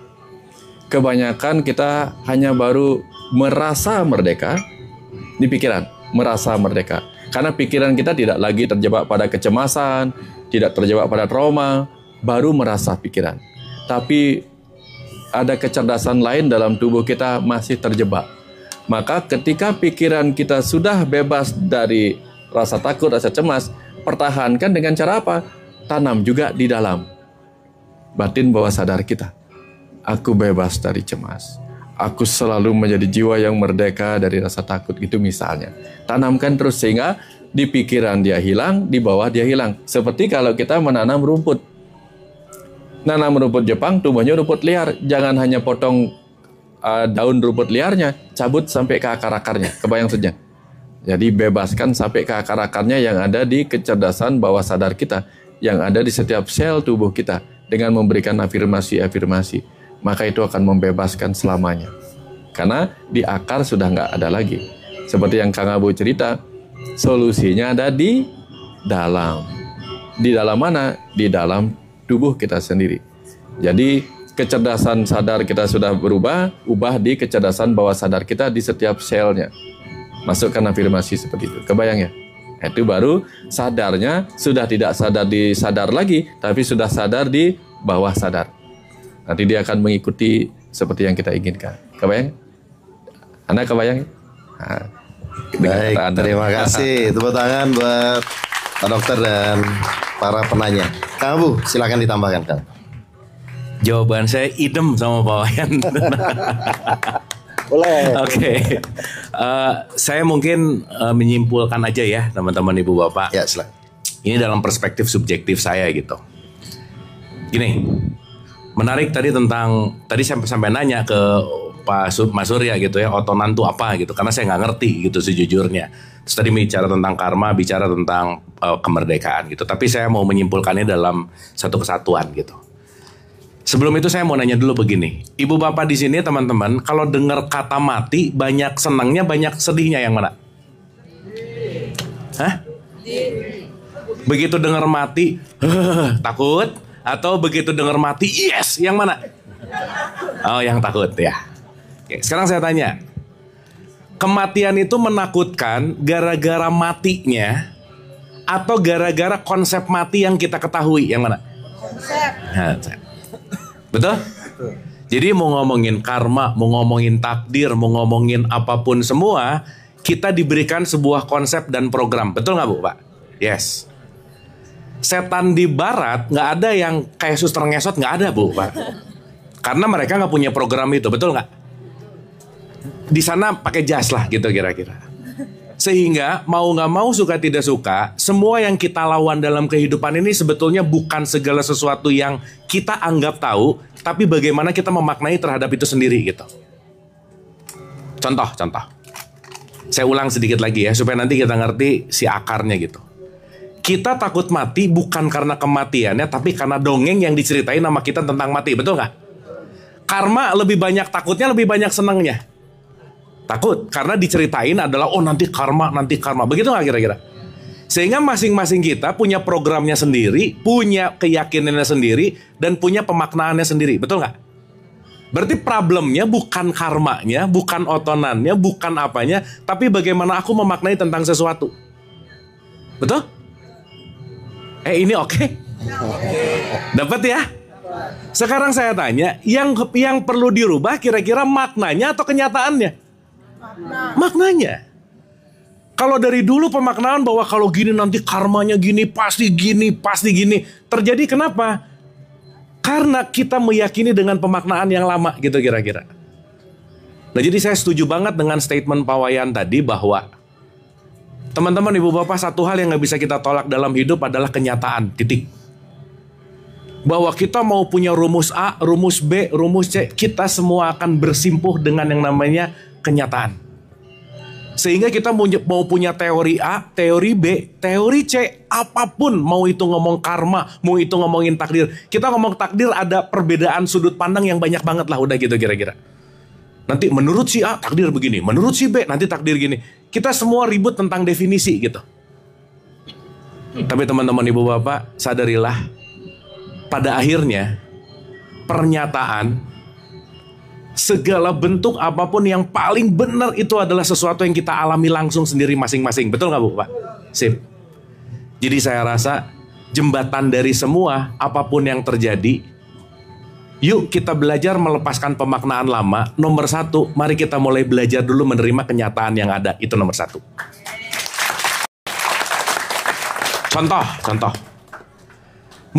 Speaker 6: Kebanyakan kita hanya baru merasa merdeka di pikiran, merasa merdeka. Karena pikiran kita tidak lagi terjebak pada kecemasan, tidak terjebak pada trauma, baru merasa pikiran. Tapi ada kecerdasan lain dalam tubuh kita masih terjebak. Maka ketika pikiran kita sudah bebas dari rasa takut, rasa cemas, pertahankan dengan cara apa? Tanam juga di dalam batin bawah sadar kita. Aku bebas dari cemas. Aku selalu menjadi jiwa yang merdeka dari rasa takut, itu misalnya. Tanamkan terus sehingga di pikiran dia hilang, di bawah dia hilang. Seperti kalau kita menanam rumput. Nanam rumput Jepang, tumbuhnya rumput liar. Jangan hanya potong daun rumput liarnya, cabut sampai ke akar-akarnya. Kebayang saja. Jadi bebaskan sampai ke akar-akarnya yang ada di kecerdasan bawah sadar kita, yang ada di setiap sel tubuh kita, dengan memberikan afirmasi-afirmasi. Maka itu akan membebaskan selamanya. Karena di akar sudah nggak ada lagi. Seperti yang Kang Abu cerita, solusinya ada di dalam. Di dalam mana? Di dalam tubuh kita sendiri. Jadi kecerdasan sadar kita sudah berubah, ubah di kecerdasan bawah sadar kita di setiap selnya. Masukkan afirmasi seperti itu. Kebayang ya? Itu baru sadarnya sudah tidak sadar di sadar lagi, tapi sudah sadar di bawah sadar. Nanti dia akan mengikuti seperti yang kita inginkan. Kebayang? Anda kebayang? Nah,
Speaker 2: Baik, terima kasih. Tepuk tangan buat Pak Dokter dan para penanya. Kang Abu, silakan ditambahkan, Kang.
Speaker 1: Jawaban saya idem sama Pak Wayan.
Speaker 2: Boleh.
Speaker 1: Oke. Saya mungkin menyimpulkan aja ya teman-teman Ibu Bapak.
Speaker 2: Ya, silakan.
Speaker 1: Ini dalam perspektif subjektif saya gitu. Gini, menarik tadi tadi sampai nanya ke Mas Surya gitu ya, otonan itu apa gitu. Karena saya nggak ngerti gitu sejujurnya. Terus tadi bicara tentang karma, bicara tentang kemerdekaan gitu. Tapi saya mau menyimpulkannya dalam satu kesatuan gitu. Sebelum itu saya mau nanya dulu begini. Ibu Bapak di sini teman-teman, kalau dengar kata mati, banyak senangnya, banyak sedihnya, yang mana? Hah? Begitu dengar mati, takut? Atau begitu dengar mati, yes, yang mana? Oh, yang takut ya. Oke, sekarang saya tanya. Kematian itu menakutkan gara-gara matinya atau gara-gara konsep mati yang kita ketahui, yang mana? Konsep. Betul? Jadi mau ngomongin karma, mau ngomongin takdir, mau ngomongin apapun semua, kita diberikan sebuah konsep dan program. Betul nggak Bu, Pak? Yes. Setan di barat nggak ada yang kayak suster ngesot, nggak ada Bu, Pak. Karena mereka nggak punya program itu, betul nggak? Di sana pakai jas lah gitu kira-kira. Sehingga mau nggak mau, suka tidak suka, semua yang kita lawan dalam kehidupan ini sebetulnya bukan segala sesuatu yang kita anggap tahu, tapi bagaimana kita memaknai terhadap itu sendiri gitu. Contoh. Saya ulang sedikit lagi ya, supaya nanti kita ngerti si akarnya gitu. Kita takut mati bukan karena kematiannya, tapi karena dongeng yang diceritain sama kita tentang mati, betul nggak? Karma lebih banyak takutnya, lebih banyak senangnya. Takut karena diceritain adalah nanti karma. Begitu nggak kira-kira? Sehingga masing-masing kita punya programnya sendiri, punya keyakinannya sendiri, dan punya pemaknaannya sendiri. Betul nggak? Berarti problemnya bukan karmanya, bukan otonannya, bukan apanya, tapi bagaimana aku memaknai tentang sesuatu. Betul? Ini oke? Dapat ya? Sekarang saya tanya, yang perlu dirubah kira-kira maknanya atau kenyataannya? Maknanya. Kalau dari dulu pemaknaan bahwa kalau gini nanti karmanya gini, pasti gini. Terjadi kenapa? Karena kita meyakini dengan pemaknaan yang lama gitu kira-kira. Nah, jadi saya setuju banget dengan statement Pak Wayan tadi bahwa teman-teman Ibu Bapak, satu hal yang gak bisa kita tolak dalam hidup adalah kenyataan, titik. Bahwa kita mau punya rumus A, rumus B, rumus C, kita semua akan bersimpuh dengan yang namanya kenyataan. Sehingga kita mau punya teori A, teori B, teori C, apapun. Mau itu ngomong karma, mau itu ngomongin takdir. Kita ngomong takdir ada perbedaan sudut pandang yang banyak banget lah, udah gitu kira-kira. Nanti menurut si A takdir begini, menurut si B nanti takdir gini. Kita semua ribut tentang definisi gitu. Tapi teman-teman ibu bapak, sadarilah, pada akhirnya pernyataan segala bentuk apapun yang paling benar itu adalah sesuatu yang kita alami langsung sendiri masing-masing. Betul nggak Bu Pak? Sip. Jadi saya rasa jembatan dari semua apapun yang terjadi, yuk kita belajar melepaskan pemaknaan lama. Nomor satu, mari kita mulai belajar dulu menerima kenyataan yang ada. Itu nomor satu. Contoh.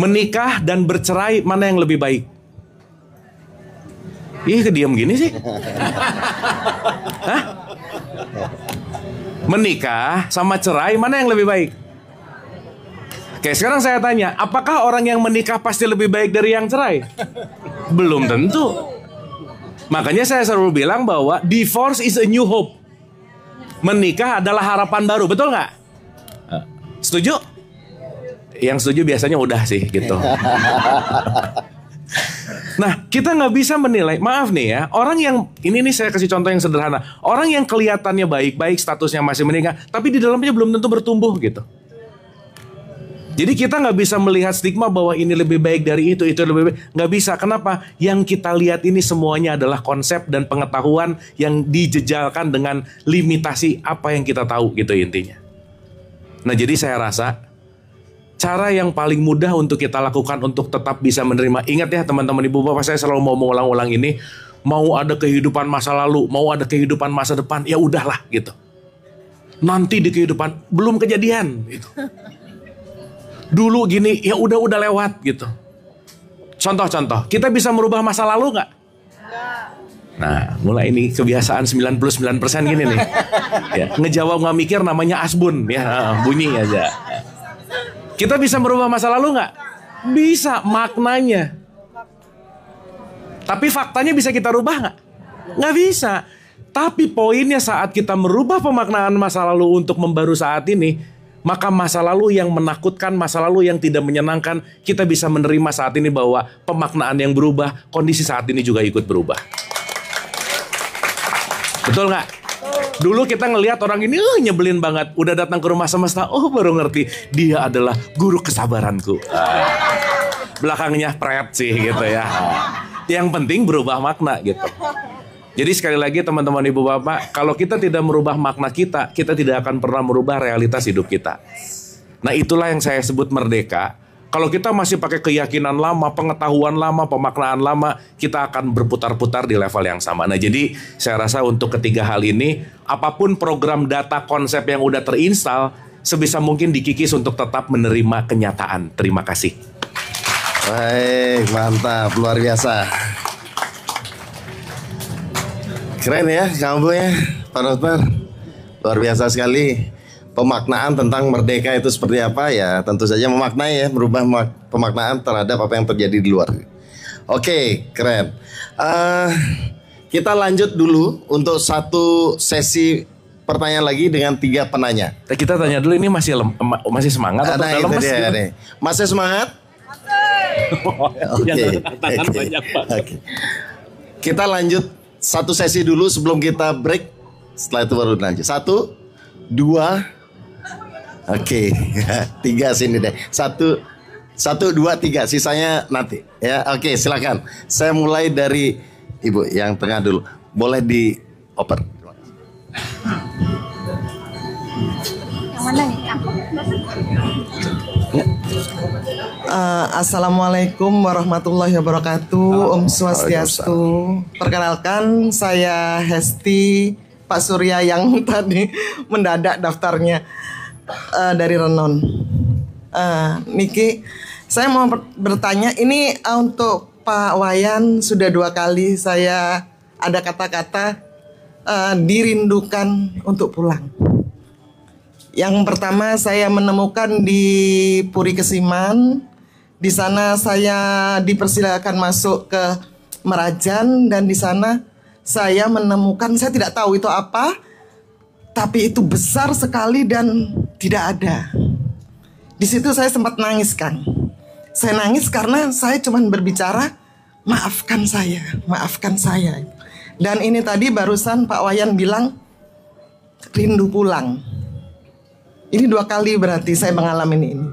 Speaker 1: Menikah dan bercerai, mana yang lebih baik? Ih, kediam gini sih. Hah? Menikah sama cerai, mana yang lebih baik? Oke, sekarang saya tanya, apakah orang yang menikah pasti lebih baik dari yang cerai? Belum tentu. Makanya saya selalu bilang bahwa divorce is a new hope. Menikah adalah harapan baru, betul nggak? Setuju? Yang setuju biasanya udah sih gitu. Nah, kita nggak bisa menilai, maaf nih ya, orang yang, ini nih saya kasih contoh yang sederhana. Orang yang kelihatannya baik-baik, statusnya masih menikah, tapi di dalamnya belum tentu bertumbuh gitu. Jadi kita nggak bisa melihat stigma bahwa ini lebih baik dari itu lebih baik. Nggak bisa, kenapa? Yang kita lihat ini semuanya adalah konsep dan pengetahuan yang dijejalkan dengan limitasi apa yang kita tahu gitu intinya. Nah jadi saya rasa, cara yang paling mudah untuk kita lakukan untuk tetap bisa menerima. Ingat ya teman-teman ibu bapak, saya selalu mau mengulang-ulang ini. Mau ada kehidupan masa lalu, mau ada kehidupan masa depan, ya udahlah gitu. Nanti di kehidupan belum kejadian gitu. Dulu gini, ya udah lewat gitu. Contoh-contoh, kita bisa merubah masa lalu nggak? Nah, mulai ini kebiasaan 99% gini nih. Ya, ngejawab nggak mikir namanya asbun ya, bunyi aja. Kita bisa merubah masa lalu nggak? Bisa, maknanya. Tapi faktanya bisa kita rubah nggak? Nggak bisa. Tapi poinnya saat kita merubah pemaknaan masa lalu untuk membaru saat ini, maka masa lalu yang menakutkan, masa lalu yang tidak menyenangkan, kita bisa menerima saat ini bahwa pemaknaan yang berubah, kondisi saat ini juga ikut berubah. Betul nggak? Dulu kita ngelihat orang ini nyebelin banget. Udah datang ke rumah semesta, oh baru ngerti dia adalah guru kesabaranku. Belakangnya pret sih gitu ya. Yang penting berubah makna gitu. Jadi sekali lagi teman-teman ibu bapak, kalau kita tidak merubah makna kita tidak akan pernah merubah realitas hidup kita. Nah itulah yang saya sebut merdeka. Kalau kita masih pakai keyakinan lama, pengetahuan lama, pemaknaan lama, kita akan berputar-putar di level yang sama. Nah jadi saya rasa untuk ketiga hal ini, apapun program data konsep yang udah terinstal, sebisa mungkin dikikis untuk tetap menerima kenyataan. Terima kasih.
Speaker 2: Baik, mantap, luar biasa. Keren ya kamu ya, Pak Dokter. Luar biasa sekali. Pemaknaan tentang merdeka itu seperti apa ya, tentu saja memaknai ya, merubah pemaknaan terhadap apa yang terjadi di luar. Oke, keren. Kita lanjut dulu untuk satu sesi pertanyaan lagi dengan 3 penanya.
Speaker 1: Kita tanya dulu, ini masih semangat atau
Speaker 2: itu
Speaker 1: lemes?
Speaker 2: dia nih. Masih semangat? Oke. Kita lanjut satu sesi dulu sebelum kita break. Setelah itu baru lanjut. 1, 2. Oke, 3 sini deh. 1, 2, 3. Sisanya nanti. Ya, oke, silakan. Saya mulai dari ibu yang tengah dulu. Boleh dioper.
Speaker 7: Yang mana nih?
Speaker 8: Assalamualaikum warahmatullahi wabarakatuh. Om Swastiastu. Perkenalkan, saya Hesti, Pak Surya yang tadi mendadak daftarnya. Dari Renon. Niki, saya mau bertanya, ini untuk Pak Wayan, sudah 2 kali saya ada kata-kata dirindukan untuk pulang. Yang pertama saya menemukan di Puri Kesiman. Di sana saya dipersilakan masuk ke Merajan, dan di sana saya menemukan, saya tidak tahu itu apa, tapi itu besar sekali dan tidak ada. Di situ saya sempat nangis, Kang. Saya nangis karena saya cuma berbicara, maafkan saya, maafkan saya. Dan ini tadi barusan Pak Wayan bilang rindu pulang. Ini 2 kali berarti saya mengalami ini.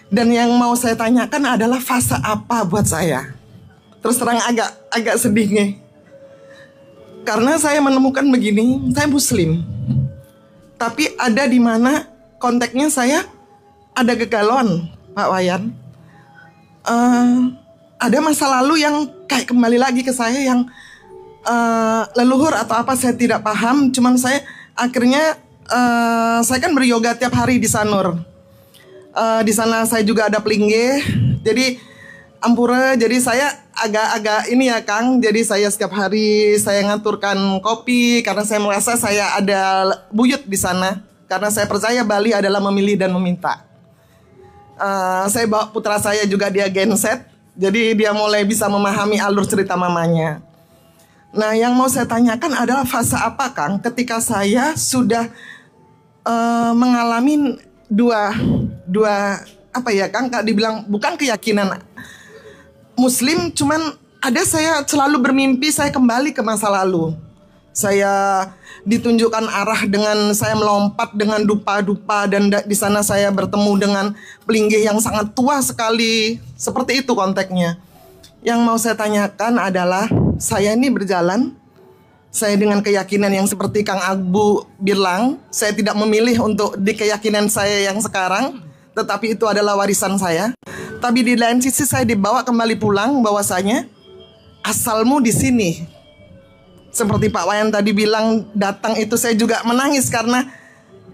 Speaker 8: Dan yang mau saya tanyakan adalah fase apa buat saya. Terus terang agak sedih nih. Karena saya menemukan begini, saya Muslim. Tapi ada di mana konteksnya saya ada kegalauan, Pak Wayan. Ada masa lalu yang kayak kembali lagi ke saya yang leluhur atau apa saya tidak paham. Cuman saya akhirnya saya kan beryoga tiap hari di Sanur. Di sana saya juga ada pelinggih. Jadi ampura. Jadi saya agak ini ya Kang. Jadi saya setiap hari saya ngaturkan kopi karena saya merasa saya ada buyut di sana. Karena saya percaya Bali adalah memilih dan meminta. Saya bawa putra saya juga dia genset. Jadi dia mulai bisa memahami alur cerita mamanya. Nah, yang mau saya tanyakan adalah fase apa Kang ketika saya sudah mengalami dua apa ya Kang, dibilang bukan keyakinan Muslim, cuman ada saya selalu bermimpi saya kembali ke masa lalu. Saya ditunjukkan arah dengan saya melompat dengan dupa-dupa dan di sana saya bertemu dengan pelinggih yang sangat tua sekali. Seperti itu konteksnya. Yang mau saya tanyakan adalah saya ini berjalan, saya dengan keyakinan yang seperti Kang Abu bilang, saya tidak memilih untuk di keyakinan saya yang sekarang, tetapi itu adalah warisan saya. Tapi di lain sisi saya dibawa kembali pulang bahwasanya asalmu di sini. Seperti Pak Wayan tadi bilang datang itu saya juga menangis karena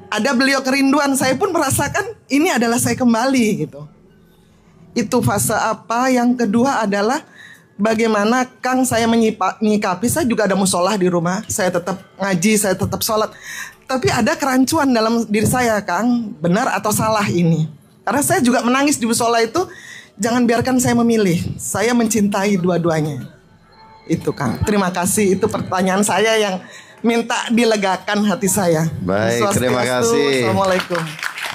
Speaker 8: ada beliau kerinduan. Saya pun merasakan ini adalah saya kembali gitu. Itu fase apa. Yang kedua adalah bagaimana Kang saya menyikapi. Saya juga ada musola di rumah. Saya tetap ngaji, saya tetap sholat. Tapi ada kerancuan dalam diri saya Kang. Benar atau salah ini. Karena saya juga menangis di musola itu. Jangan biarkan saya memilih. Saya mencintai dua-duanya. Itu Kang. Terima kasih. Itu pertanyaan saya yang minta dilegakan hati saya.
Speaker 2: Baik, terima kasih.
Speaker 8: Assalamualaikum.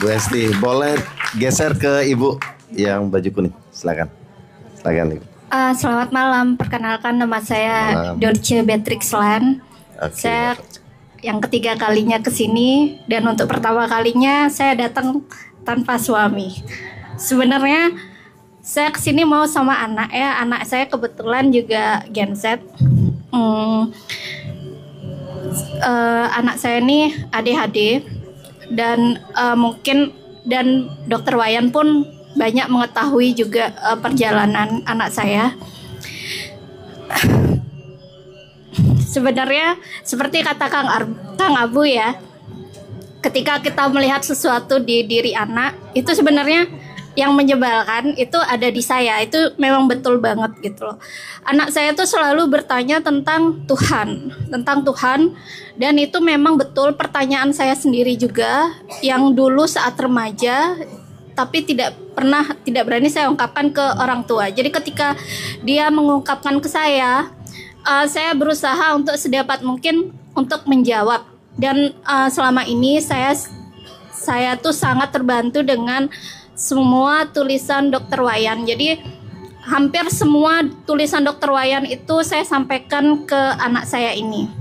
Speaker 2: Bu Esti, boleh geser ke Ibu yang baju kuning. Silakan. Silakan Ibu.
Speaker 7: Selamat malam. Perkenalkan nama saya Dorce Beatrix Lan. Saya yang ketiga kalinya ke sini dan untuk pertama kalinya saya datang tanpa suami. Sebenarnya saya kesini mau sama anak ya. Anak saya kebetulan juga genset. Anak saya ini ADHD dan mungkin dan Dokter Wayan pun banyak mengetahui juga perjalanan anak saya. Sebenarnya seperti kata Kang Abu ya, ketika kita melihat sesuatu di diri anak itu sebenarnya yang menyebalkan itu ada di saya. Itu memang betul banget gitu loh. Anak saya tuh selalu bertanya tentang Tuhan, dan itu memang betul pertanyaan saya sendiri juga yang dulu saat remaja tapi tidak berani saya ungkapkan ke orang tua. Jadi ketika dia mengungkapkan ke saya berusaha untuk sedapat mungkin untuk menjawab, dan selama ini saya tuh sangat terbantu dengan semua tulisan Dokter Wayan. Jadi hampir semua tulisan Dokter Wayan itu saya sampaikan ke anak saya ini.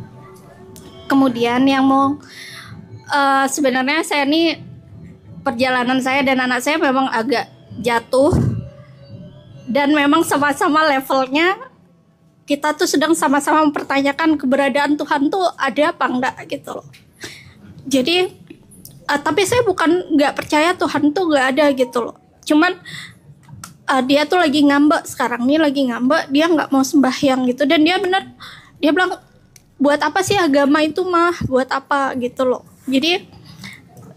Speaker 7: Kemudian yang mau sebenarnya saya ini perjalanan saya dan anak saya memang agak jatuh dan memang sama-sama levelnya kita tuh sedang sama-sama mempertanyakan keberadaan Tuhan tuh ada apa enggak gitu loh. Jadi tapi saya bukan nggak percaya Tuhan tuh nggak ada gitu loh. Cuman dia tuh lagi ngambek sekarang nih, lagi ngambek, dia nggak mau sembahyang gitu. Dan dia bilang buat apa sih agama itu mah, buat apa gitu loh. Jadi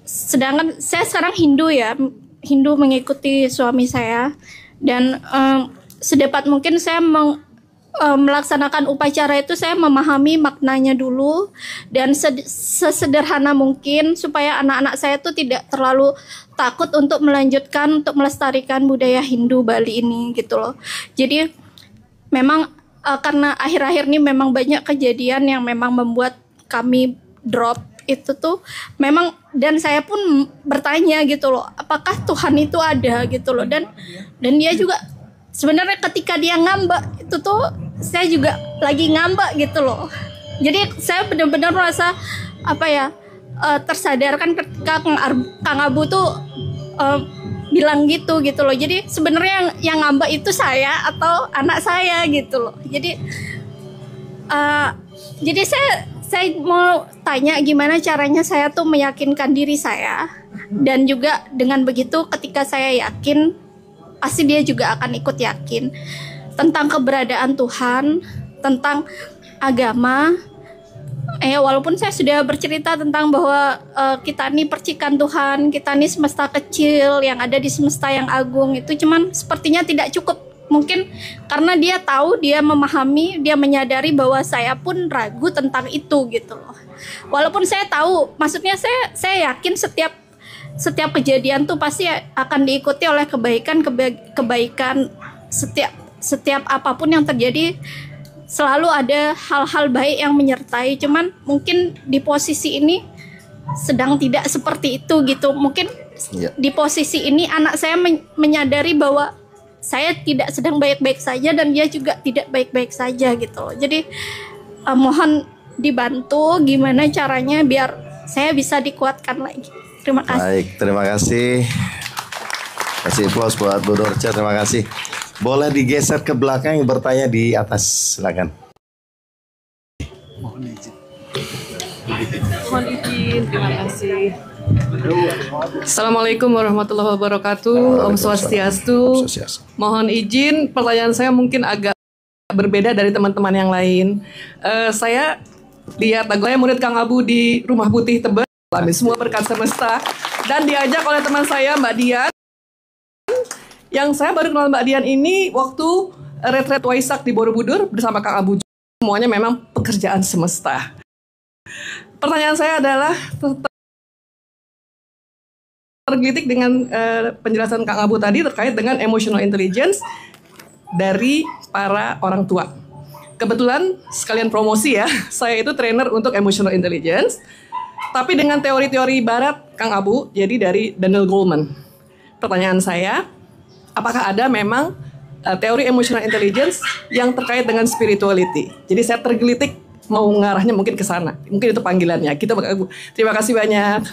Speaker 7: sedangkan saya sekarang Hindu mengikuti suami saya, dan sedapat mungkin saya melaksanakan upacara itu saya memahami maknanya dulu dan sesederhana mungkin supaya anak-anak saya tuh tidak terlalu takut untuk melanjutkan, untuk melestarikan budaya Hindu Bali ini gitu loh. Jadi memang karena akhir-akhir ini memang banyak kejadian yang memang membuat kami drop itu tuh memang, dan saya pun bertanya gitu loh, apakah Tuhan itu ada gitu loh. Dan dia juga sebenarnya ketika dia ngambek itu tuh saya juga lagi ngambek gitu loh. Jadi saya benar-benar merasa apa ya, tersadarkan ketika Kang Abu tuh bilang gitu loh. Jadi sebenarnya yang ngambek itu saya atau anak saya gitu loh. Jadi saya mau tanya gimana caranya saya tuh meyakinkan diri saya, dan juga dengan begitu ketika saya yakin pasti dia juga akan ikut yakin tentang keberadaan Tuhan, tentang agama. Walaupun saya sudah bercerita tentang bahwa kita ini percikan Tuhan, kita ini semesta kecil yang ada di semesta yang agung, itu cuman sepertinya tidak cukup. Mungkin karena dia tahu, dia memahami, dia menyadari bahwa saya pun ragu tentang itu gitu loh. Walaupun saya tahu, maksudnya saya yakin setiap kejadian tuh pasti akan diikuti oleh kebaikan. Setiap apapun yang terjadi selalu ada hal-hal baik yang menyertai. Cuman mungkin di posisi ini sedang tidak seperti itu gitu. Mungkin di posisi ini anak saya menyadari bahwa saya tidak sedang baik-baik saja dan dia juga tidak baik-baik saja gitu. Jadi mohon dibantu gimana caranya biar saya bisa dikuatkan lagi. Terima kasih.
Speaker 2: Baik, terima kasih. Kasih aplaus buat Bu Dorce, terima kasih. Boleh digeser ke belakang yang bertanya di atas, silakan.
Speaker 9: Mohon izin, terima kasih. Assalamualaikum warahmatullahi wabarakatuh. Om Swastiastu. Mohon izin, pertanyaan saya mungkin agak berbeda dari teman-teman yang lain. Saya lihat saya murid Kang Abu di Rumah Putih Tebet, semua berkat semesta, dan diajak oleh teman saya Mbak Dian. Yang saya baru kenal Mbak Dian ini waktu retret Waisak di Borobudur bersama Kang Abu. Semuanya memang pekerjaan semesta. Pertanyaan saya adalah tergelitik dengan penjelasan Kang Abu tadi terkait dengan emotional intelligence dari para orang tua. Kebetulan sekalian promosi ya, saya itu trainer untuk emotional intelligence, tapi dengan teori-teori barat Kang Abu, jadi dari Daniel Goleman. Pertanyaan saya, apakah ada memang teori emotional intelligence yang terkait dengan spirituality? Jadi saya tergelitik mau ngarahnya mungkin ke sana. Mungkin itu panggilannya. Terima kasih banyak.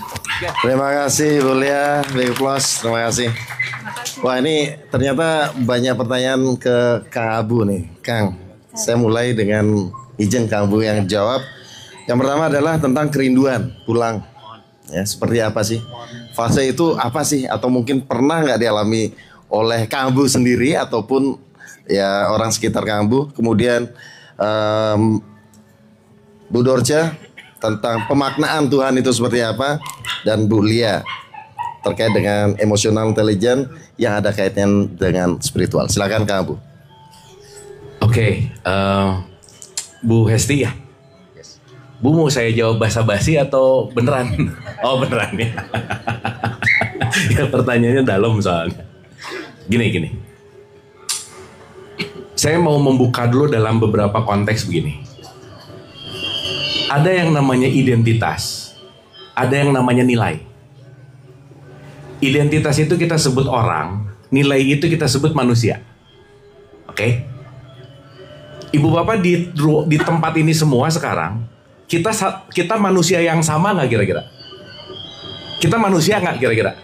Speaker 2: Terima kasih Bu Lia, big applause. Terima kasih. Wah, ini ternyata banyak pertanyaan ke Kang Abu nih. Kang, saya mulai dengan izin Kang Abu yang jawab. Yang pertama adalah tentang kerinduan pulang. Ya, seperti apa sih? Fase itu apa sih? Atau mungkin pernah nggak dialami oleh Kang Abu sendiri ataupun ya orang sekitar Kang Abu? Kemudian Bu Dorce tentang pemaknaan Tuhan itu seperti apa, dan Bu Lia terkait dengan emotional intelligence yang ada kaitannya dengan spiritual. Silakan Kang Abu.
Speaker 1: Oke, Bu Hesti ya. Bu mau saya jawab basa-basi atau beneran? Oh beneran ya. Ya pertanyaannya dalam soalnya. Gini. Saya mau membuka dulu dalam beberapa konteks begini. Ada yang namanya identitas, ada yang namanya nilai. Identitas itu kita sebut orang, nilai itu kita sebut manusia. Oke? Ibu bapak di tempat ini semua sekarang, kita manusia yang sama nggak kira-kira? Kita manusia nggak kira-kira?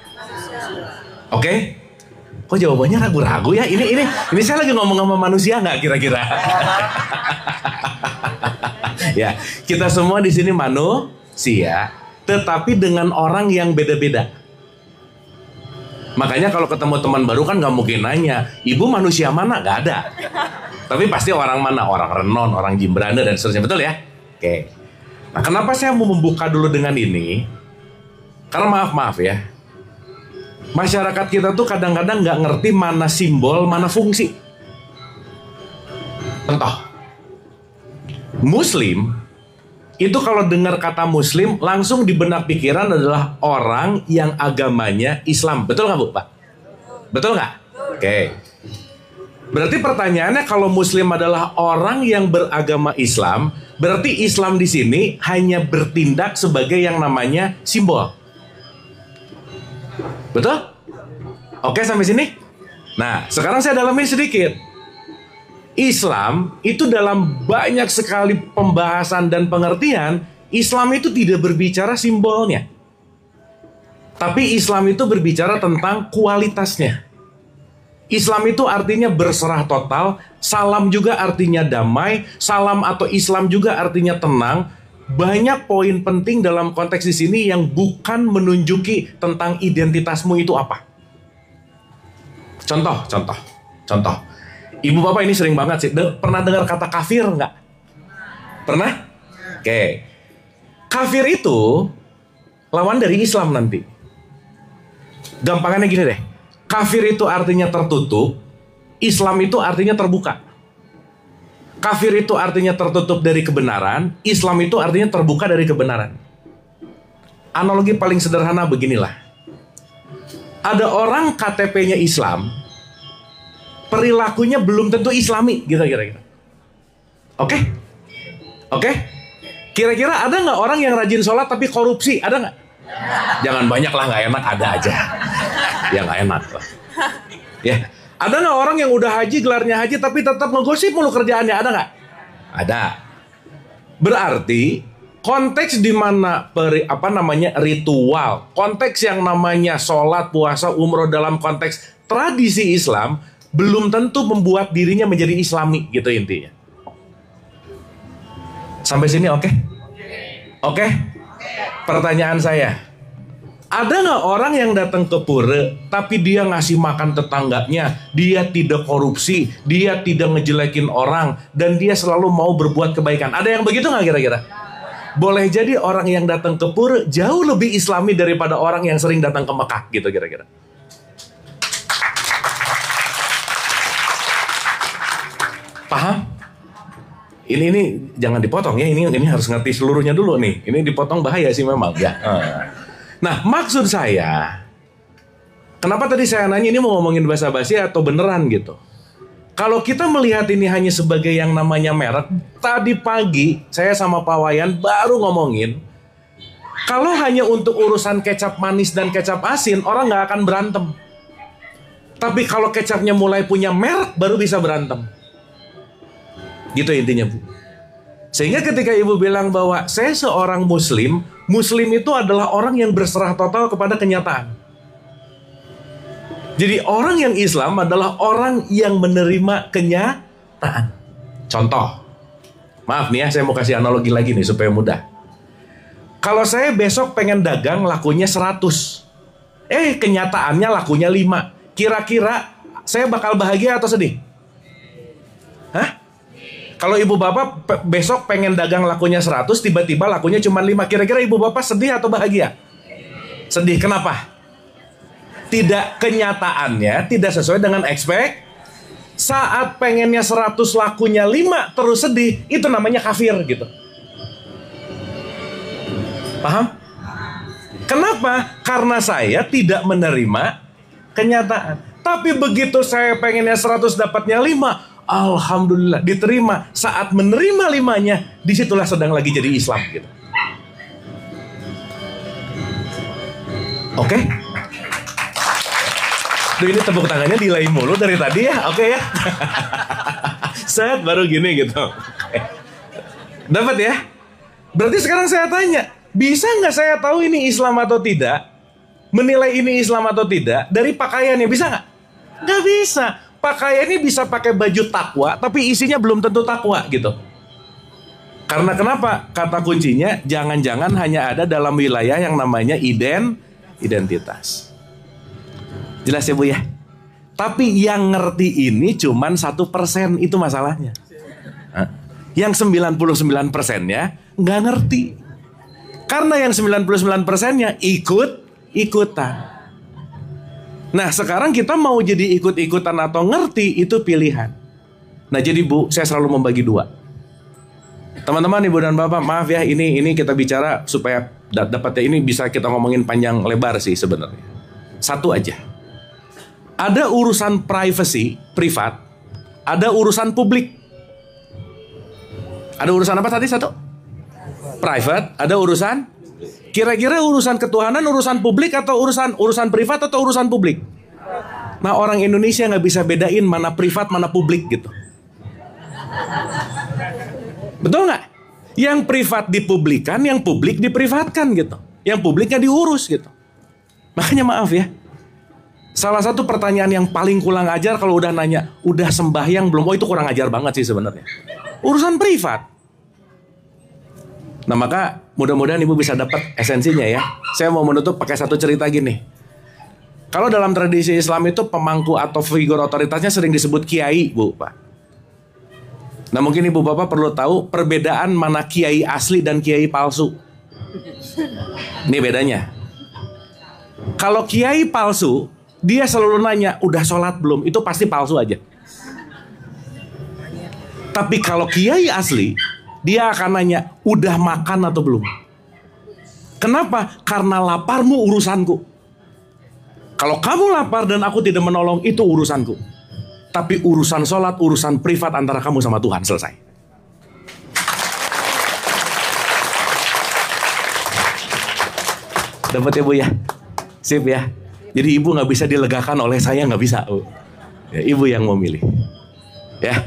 Speaker 1: Oke? Kok jawabannya ragu-ragu ya? Ini saya lagi ngomong sama manusia nggak kira-kira? Ya, kita semua di sini manusia, tetapi dengan orang yang beda-beda. Makanya kalau ketemu teman baru kan nggak mungkin nanya, ibu manusia mana? Nggak ada. Tapi pasti orang mana? Orang Renon, orang Jimbrana dan seterusnya, betul ya? Oke. Nah, kenapa saya mau membuka dulu dengan ini? Karena maaf ya, masyarakat kita tuh kadang-kadang nggak ngerti mana simbol, mana fungsi. Contoh. Muslim itu kalau dengar kata Muslim langsung di benak pikiran adalah orang yang agamanya Islam. Betul nggak Bu Pak? Betul nggak? Oke. Berarti pertanyaannya, kalau Muslim adalah orang yang beragama Islam, berarti Islam di sini hanya bertindak sebagai yang namanya simbol. Betul? Oke sampai sini? Nah sekarang saya dalamin sedikit. Islam itu dalam banyak sekali pembahasan dan pengertian Islam itu tidak berbicara simbolnya. Tapi Islam itu berbicara tentang kualitasnya. Islam itu artinya berserah total, salam juga artinya damai, salam atau Islam juga artinya tenang. Banyak poin penting dalam konteks di sini yang bukan menunjuki tentang identitasmu itu apa. Contoh. Ibu bapak ini sering banget sih. Pernah dengar kata kafir nggak? Pernah? Oke. Kafir itu lawan dari Islam nanti. Gampangannya gini deh. Kafir itu artinya tertutup, Islam itu artinya terbuka. Kafir itu artinya tertutup dari kebenaran, Islam itu artinya terbuka dari kebenaran. Analogi paling sederhana beginilah. Ada orang KTP-nya Islam, perilakunya belum tentu Islami, gitu kira-kira. Oke? Kira-kira ada nggak orang yang rajin sholat tapi korupsi? Ada nggak? Jangan banyak lah, nggak enak, ada aja. Ya nggak enak lah. Ya, ada nggak orang yang udah haji, gelarnya haji tapi tetap ngegosip mulu kerjaannya? Ada nggak? Ada. Berarti konteks di mana ritual, konteks yang namanya sholat, puasa, umroh dalam konteks tradisi Islam belum tentu membuat dirinya menjadi Islami, gitu intinya. Sampai sini oke? Oke? Pertanyaan saya, ada nggak orang yang datang ke pura tapi dia ngasih makan tetangganya, dia tidak korupsi, dia tidak ngejelekin orang, dan dia selalu mau berbuat kebaikan? Ada yang begitu nggak kira-kira? Boleh jadi orang yang datang ke pura jauh lebih Islami daripada orang yang sering datang ke Mekah, gitu kira-kira. Paham? Ini jangan dipotong ya, ini harus ngerti seluruhnya dulu nih. Ini dipotong bahaya sih memang ya. Nah, maksud saya, kenapa tadi saya nanya ini mau ngomongin basa-basi atau beneran gitu? Kalau kita melihat ini hanya sebagai yang namanya merek, tadi pagi saya sama Pak Wayan baru ngomongin, kalau hanya untuk urusan kecap manis dan kecap asin, orang nggak akan berantem. Tapi kalau kecapnya mulai punya merek, baru bisa berantem. Gitu intinya, Bu. Sehingga ketika Ibu bilang bahwa saya seorang Muslim, Muslim itu adalah orang yang berserah total kepada kenyataan. Jadi orang yang Islam adalah orang yang menerima kenyataan. Contoh, maaf nih ya, saya mau kasih analogi lagi nih supaya mudah. Kalau saya besok pengen dagang lakunya 100, kenyataannya lakunya 5, kira-kira saya bakal bahagia atau sedih? Hah? Kalau ibu bapak besok pengen dagang lakunya 100, tiba-tiba lakunya cuma 5, kira-kira ibu bapak sedih atau bahagia? Sedih, kenapa? Tidak, kenyataannya tidak sesuai dengan expect. Saat pengennya 100 lakunya 5 terus sedih, itu namanya kafir gitu. Paham? Kenapa? Karena saya tidak menerima kenyataan. Tapi begitu saya pengennya 100 dapatnya 5, alhamdulillah diterima. Saat menerima 5-nya, disitulah sedang lagi jadi Islam gitu. Oke? Duh, ini tepuk tangannya delay mulu dari tadi ya. Oke ya. Set baru gini gitu. Dapat ya? Berarti sekarang saya tanya, bisa nggak saya tahu ini Islam atau tidak? Menilai ini Islam atau tidak dari pakaiannya, bisa nggak? Nggak bisa. Pakaiannya bisa pakai baju takwa, tapi isinya belum tentu takwa gitu. Karena kenapa? Kata kuncinya, jangan-jangan hanya ada dalam wilayah yang namanya identitas. Jelas ya Bu ya? Tapi yang ngerti ini cuman 1%, itu masalahnya. Yang 99%-nya nggak ngerti. Karena yang 99%-nya ikut-ikutan. Nah sekarang kita mau jadi ikut-ikutan atau ngerti, itu pilihan. Nah jadi Bu, saya selalu membagi 2. Teman-teman, Ibu dan Bapak, maaf ya, ini kita bicara supaya dapatnya ini bisa kita ngomongin panjang lebar sih sebenarnya. Satu aja. Ada urusan privacy, privat. Ada urusan publik. Ada urusan apa tadi satu? Private. Ada urusan. Kira-kira urusan ketuhanan, urusan publik atau urusan privat atau urusan publik? Nah orang Indonesia nggak bisa bedain mana privat mana publik gitu. Betul nggak? Yang privat dipublikkan, yang publik diprivatkan gitu. Yang publiknya diurus gitu. Makanya maaf ya. Salah satu pertanyaan yang paling kurang ajar kalau udah nanya, udah sembahyang belum? Oh itu kurang ajar banget sih sebenarnya. Urusan privat. Nah maka mudah-mudahan ibu bisa dapat esensinya ya. Saya mau menutup pakai satu cerita gini. Kalau dalam tradisi Islam itu pemangku atau figur otoritasnya sering disebut kiai, Bu, Pak. Nah mungkin ibu bapak perlu tahu perbedaan mana kiai asli dan kiai palsu. Ini bedanya. Kalau kiai palsu, dia selalu nanya, udah sholat belum? Itu pasti palsu aja. Tapi kalau kiai asli, dia akan nanya, udah makan atau belum? Kenapa? Karena laparmu urusanku. Kalau kamu lapar dan aku tidak menolong, itu urusanku. Tapi urusan sholat, urusan privat antara kamu sama Tuhan, selesai. Dapat ya Bu ya? Sip ya? Jadi ibu nggak bisa dilegakan oleh saya, nggak bisa. Ya, ibu yang mau milih. Ya.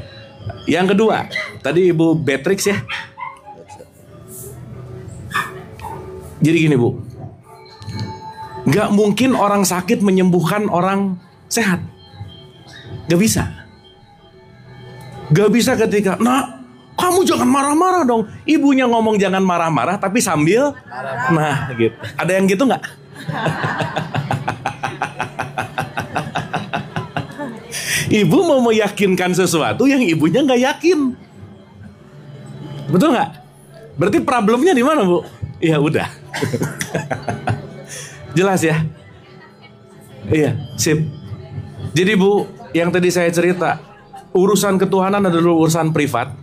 Speaker 1: Yang kedua, tadi Ibu Beatrix ya. Jadi gini Bu, nggak mungkin orang sakit menyembuhkan orang sehat. Gak bisa. Gak bisa ketika, nah kamu jangan marah-marah dong. Ibunya ngomong jangan marah-marah tapi sambil nah gitu. Ada yang gitu nggak? Ibu mau meyakinkan sesuatu yang ibunya nggak yakin. Betul nggak? Berarti problemnya di mana Bu? Ya udah. Jelas ya? Iya, sip. Jadi Bu, yang tadi saya cerita, urusan ketuhanan adalah urusan privat.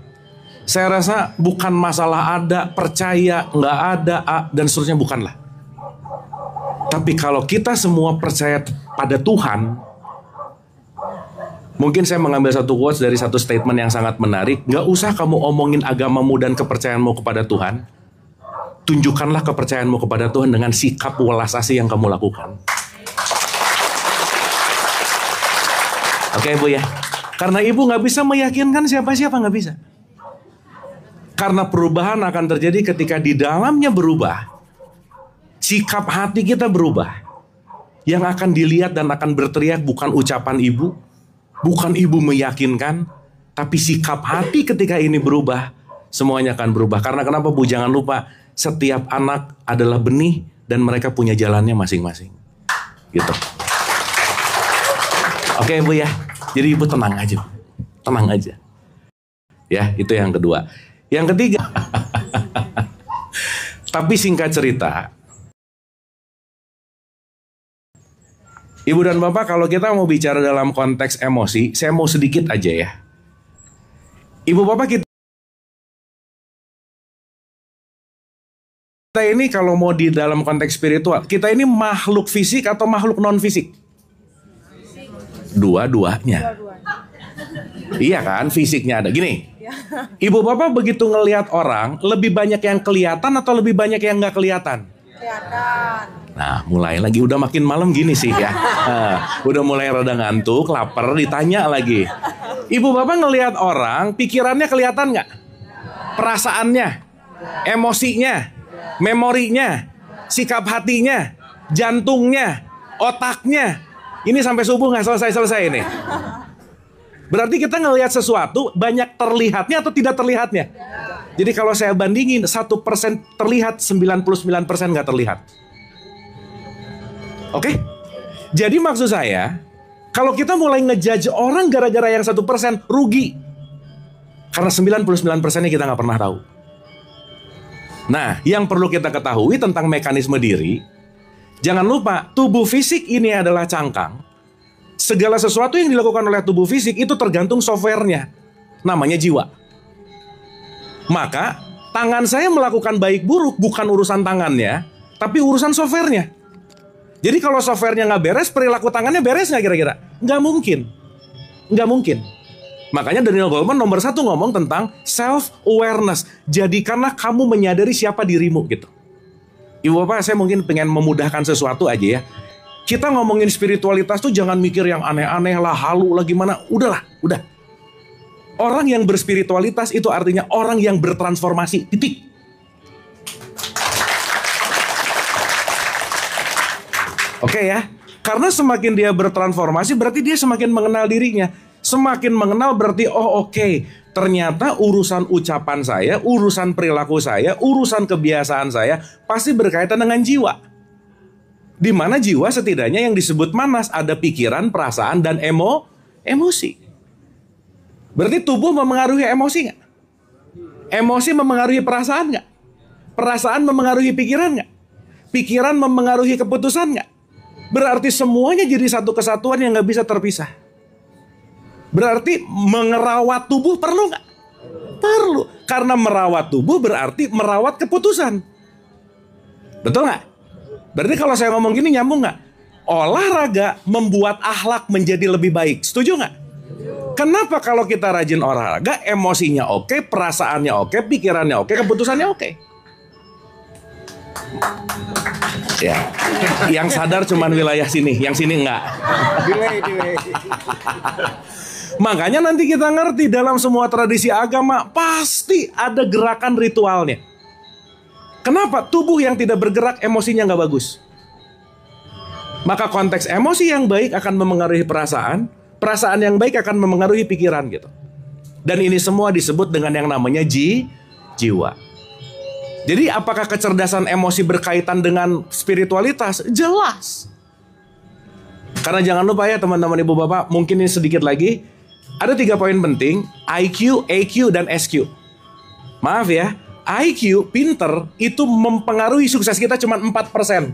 Speaker 1: Saya rasa bukan masalah ada, percaya, nggak ada, dan seterusnya, bukanlah. Tapi kalau kita semua percaya pada Tuhan, mungkin saya mengambil satu quotes dari satu statement yang sangat menarik. Nggak usah kamu omongin agamamu dan kepercayaanmu kepada Tuhan. Tunjukkanlah kepercayaanmu kepada Tuhan dengan sikap welas asih yang kamu lakukan. Oke Bu ya, karena ibu nggak bisa meyakinkan siapa-siapa, nggak bisa. Karena perubahan akan terjadi ketika di dalamnya berubah, sikap hati kita berubah. Yang akan dilihat dan akan berteriak bukan ucapan ibu, bukan ibu meyakinkan, tapi sikap hati ketika ini berubah, semuanya akan berubah. Karena kenapa Bu? Jangan lupa, setiap anak adalah benih dan mereka punya jalannya masing-masing. Gitu. Oke Bu ya, jadi ibu tenang aja, tenang aja. Ya, itu yang kedua. Yang ketiga, tapi singkat cerita, Ibu dan Bapak, kalau kita mau bicara dalam konteks emosi, saya mau sedikit aja ya. Ibu Bapak, kita ini kalau mau di dalam konteks spiritual, kita ini makhluk fisik atau makhluk non fisik? Dua-duanya. Iya kan, fisiknya ada. Gini, Ibu Bapak begitu ngelihat orang, lebih banyak yang kelihatan atau lebih banyak yang nggak kelihatan? Kelihatan. Nah, mulai lagi, udah makin malam gini sih ya. Udah mulai rada ngantuk, lapar, ditanya lagi. Ibu Bapak ngelihat orang, pikirannya kelihatan nggak? Perasaannya, emosinya, memorinya, sikap hatinya, jantungnya, otaknya. Ini sampai subuh nggak selesai-selesai ini. Berarti kita ngelihat sesuatu banyak terlihatnya atau tidak terlihatnya. Jadi kalau saya bandingin 1% terlihat, 99% nggak terlihat. Oke? Jadi maksud saya, kalau kita mulai ngejudge orang gara-gara yang 1%, rugi. Karena 99%-nya kita nggak pernah tahu. Nah, yang perlu kita ketahui tentang mekanisme diri, jangan lupa, tubuh fisik ini adalah cangkang. Segala sesuatu yang dilakukan oleh tubuh fisik itu tergantung softwarenya. Namanya jiwa. Maka, tangan saya melakukan baik buruk bukan urusan tangannya, tapi urusan softwarenya. Jadi kalau softwarenya nggak beres, perilaku tangannya beres nggak kira-kira? Nggak mungkin. Nggak mungkin. Makanya Daniel Goleman nomor 1 ngomong tentang self-awareness. Jadikanlah kamu menyadari siapa dirimu gitu. Ibu Bapak, saya mungkin pengen memudahkan sesuatu aja ya. Kita ngomongin spiritualitas tuh jangan mikir yang aneh-aneh lah, halu lah gimana. Udahlah, udah. Orang yang berspiritualitas itu artinya orang yang bertransformasi. Titik. Oke ya. Karena semakin dia bertransformasi berarti dia semakin mengenal dirinya. Semakin mengenal berarti oke. Ternyata urusan ucapan saya, urusan perilaku saya, urusan kebiasaan saya pasti berkaitan dengan jiwa. Di mana jiwa setidaknya yang disebut manas ada pikiran, perasaan, dan emosi. Berarti tubuh memengaruhi emosi nggak? Emosi memengaruhi perasaan nggak? Perasaan memengaruhi pikiran nggak? Pikiran memengaruhi keputusan nggak? Berarti semuanya jadi satu kesatuan yang nggak bisa terpisah. Berarti merawat tubuh perlu nggak? Perlu. Karena merawat tubuh berarti merawat keputusan. Betul nggak? Berarti kalau saya ngomong gini nyambung nggak? Olahraga membuat akhlak menjadi lebih baik. Setuju nggak? Kenapa kalau kita rajin olahraga, emosinya oke, perasaannya oke, pikirannya oke, keputusannya oke? Ya, yang sadar cuman wilayah sini, yang sini enggak. Makanya nanti kita ngerti dalam semua tradisi agama pasti ada gerakan ritualnya. Kenapa? Tubuh yang tidak bergerak emosinya nggak bagus. Maka konteks emosi yang baik akan memengaruhi perasaan. Perasaan yang baik akan memengaruhi pikiran gitu. Dan ini semua disebut dengan yang namanya jiwa. Jadi apakah kecerdasan emosi berkaitan dengan spiritualitas? Jelas. Karena jangan lupa ya teman-teman ibu bapak, mungkin ini sedikit lagi. Ada 3 poin penting, IQ, EQ, dan SQ. Maaf ya, IQ, pinter, itu mempengaruhi sukses kita cuma 4%.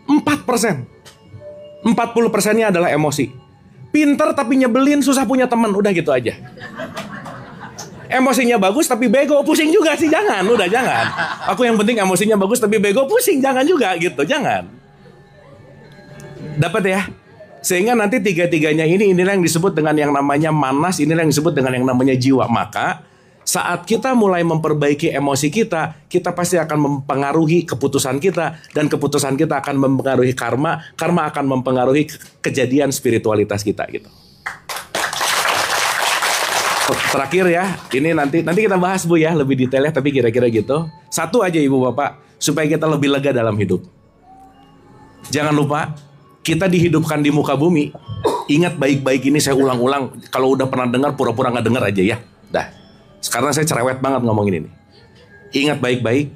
Speaker 1: 4%. 40%-nya adalah emosi. Pinter tapi nyebelin, susah punya teman, udah gitu aja. Emosinya bagus tapi bego, pusing juga sih, jangan, udah jangan. Aku yang penting emosinya bagus tapi bego, pusing, jangan juga gitu, jangan. Dapat ya? Sehingga nanti tiga-tiganya inilah yang disebut dengan yang namanya manas, inilah yang disebut dengan yang namanya jiwa. Maka saat kita mulai memperbaiki emosi kita pasti akan mempengaruhi keputusan kita, dan keputusan kita akan mempengaruhi karma akan mempengaruhi kejadian spiritualitas kita gitu. Terakhir ya, ini nanti kita bahas Bu ya lebih detailnya, tapi kira-kira gitu. Satu aja ibu bapak, supaya kita lebih lega dalam hidup. Jangan lupa, kita dihidupkan di muka bumi. Ingat baik-baik ini, saya ulang-ulang. Kalau udah pernah dengar, pura-pura nggak dengar aja ya. Dah. Sekarang saya cerewet banget ngomongin ini. Ingat baik-baik,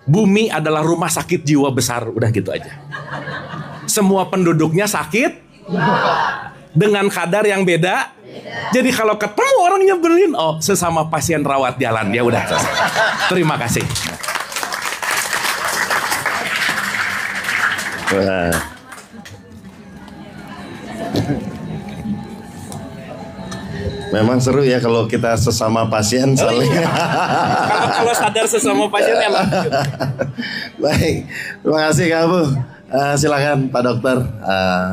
Speaker 1: bumi adalah rumah sakit jiwa besar, udah gitu aja. Semua penduduknya sakit dengan kadar yang beda. Jadi kalau ketemu orang nyebelin, sesama pasien rawat jalan, ya udah selesai. Terima kasih.
Speaker 2: Memang seru ya kalau kita sesama pasien saling.
Speaker 1: Kalau sadar sesama pasien enak.
Speaker 2: Baik, terima kasih Kak Bu. Silakan Pak Dokter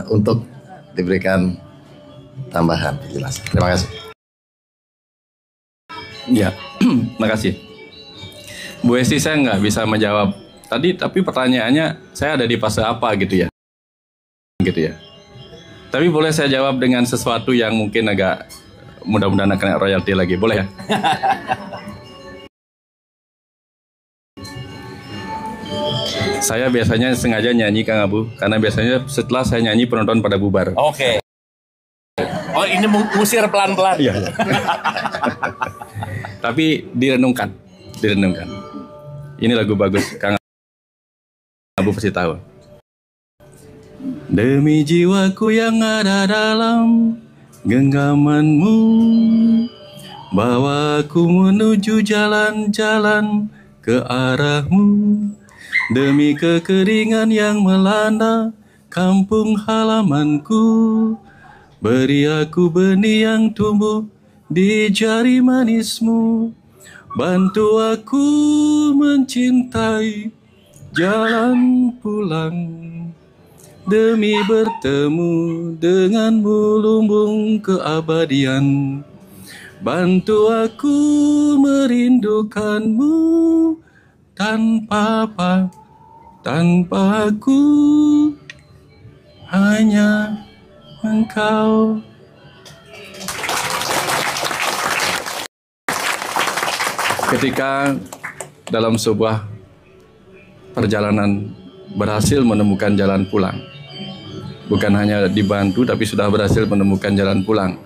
Speaker 2: untuk diberikan tambahan penjelasan. Terima kasih.
Speaker 6: Ya, terima kasih. Bu Esti, saya nggak bisa menjawab tadi, tapi pertanyaannya saya ada di fase apa gitu ya. Tapi boleh saya jawab dengan sesuatu yang mungkin agak mudah-mudahan kena royalti lagi, boleh ya? Saya biasanya sengaja nyanyi Kang Abu, karena biasanya setelah saya nyanyi penonton pada bubar.
Speaker 1: Oke. Oh, ini musir pelan-pelan.
Speaker 6: Iya. Tapi direnungkan. Ini lagu bagus, Kang Abu pasti tahu. Demi jiwaku yang ada dalam genggamanmu, bawa aku menuju jalan-jalan ke arahmu. Demi kekeringan yang melanda kampung halamanku, beri aku benih yang tumbuh di jari manismu. Bantu aku mencintai jalan pulang, demi bertemu denganmu lumbung keabadian. Bantu aku merindukanmu tanpa aku, hanya engkau. ketika dalam sebuah perjalanan berhasil menemukan jalan pulang. Bukan hanya dibantu, tapi sudah berhasil menemukan jalan pulang.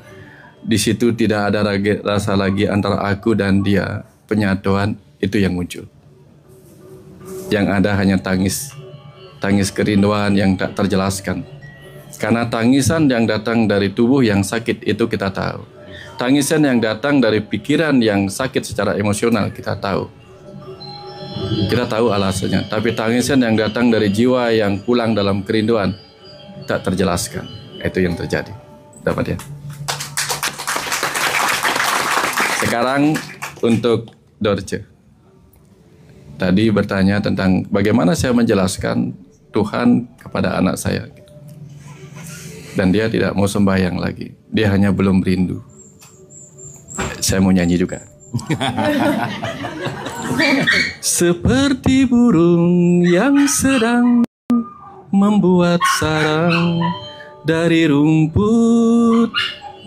Speaker 6: Di situ tidak ada rasa lagi antara aku dan dia. Penyatuan itu yang muncul. Yang ada hanya tangis. Tangis kerinduan yang tak terjelaskan. Karena tangisan yang datang dari tubuh yang sakit itu kita tahu. Tangisan yang datang dari pikiran yang sakit secara emosional kita tahu. Kita tahu alasannya. Tapi tangisan yang datang dari jiwa yang pulang dalam kerinduan tak terjelaskan. Itu yang terjadi. Dapat ya? Sekarang untuk Dorce. Tadi bertanya tentang bagaimana saya menjelaskan Tuhan kepada anak saya. Dan dia tidak mau sembahyang lagi. Dia hanya belum rindu. Saya mau nyanyi juga. Seperti burung yang sedang membuat sarang dari rumput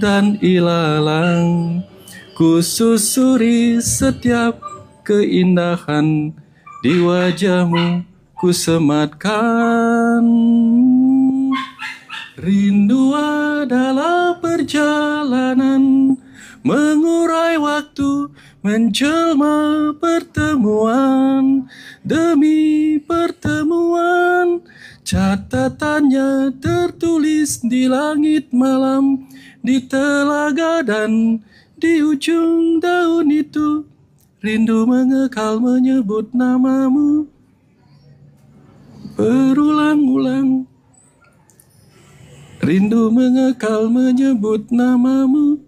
Speaker 6: dan ilalang, ku susuri setiap keindahan di wajahmu, ku sematkan. Rindu adalah perjalanan, mengurai waktu, menjelma pertemuan demi pertemuan. Catatannya tertulis di langit malam, di telaga dan di ujung daun itu. Rindu mengekal menyebut namamu berulang-ulang. Rindu mengekal menyebut namamu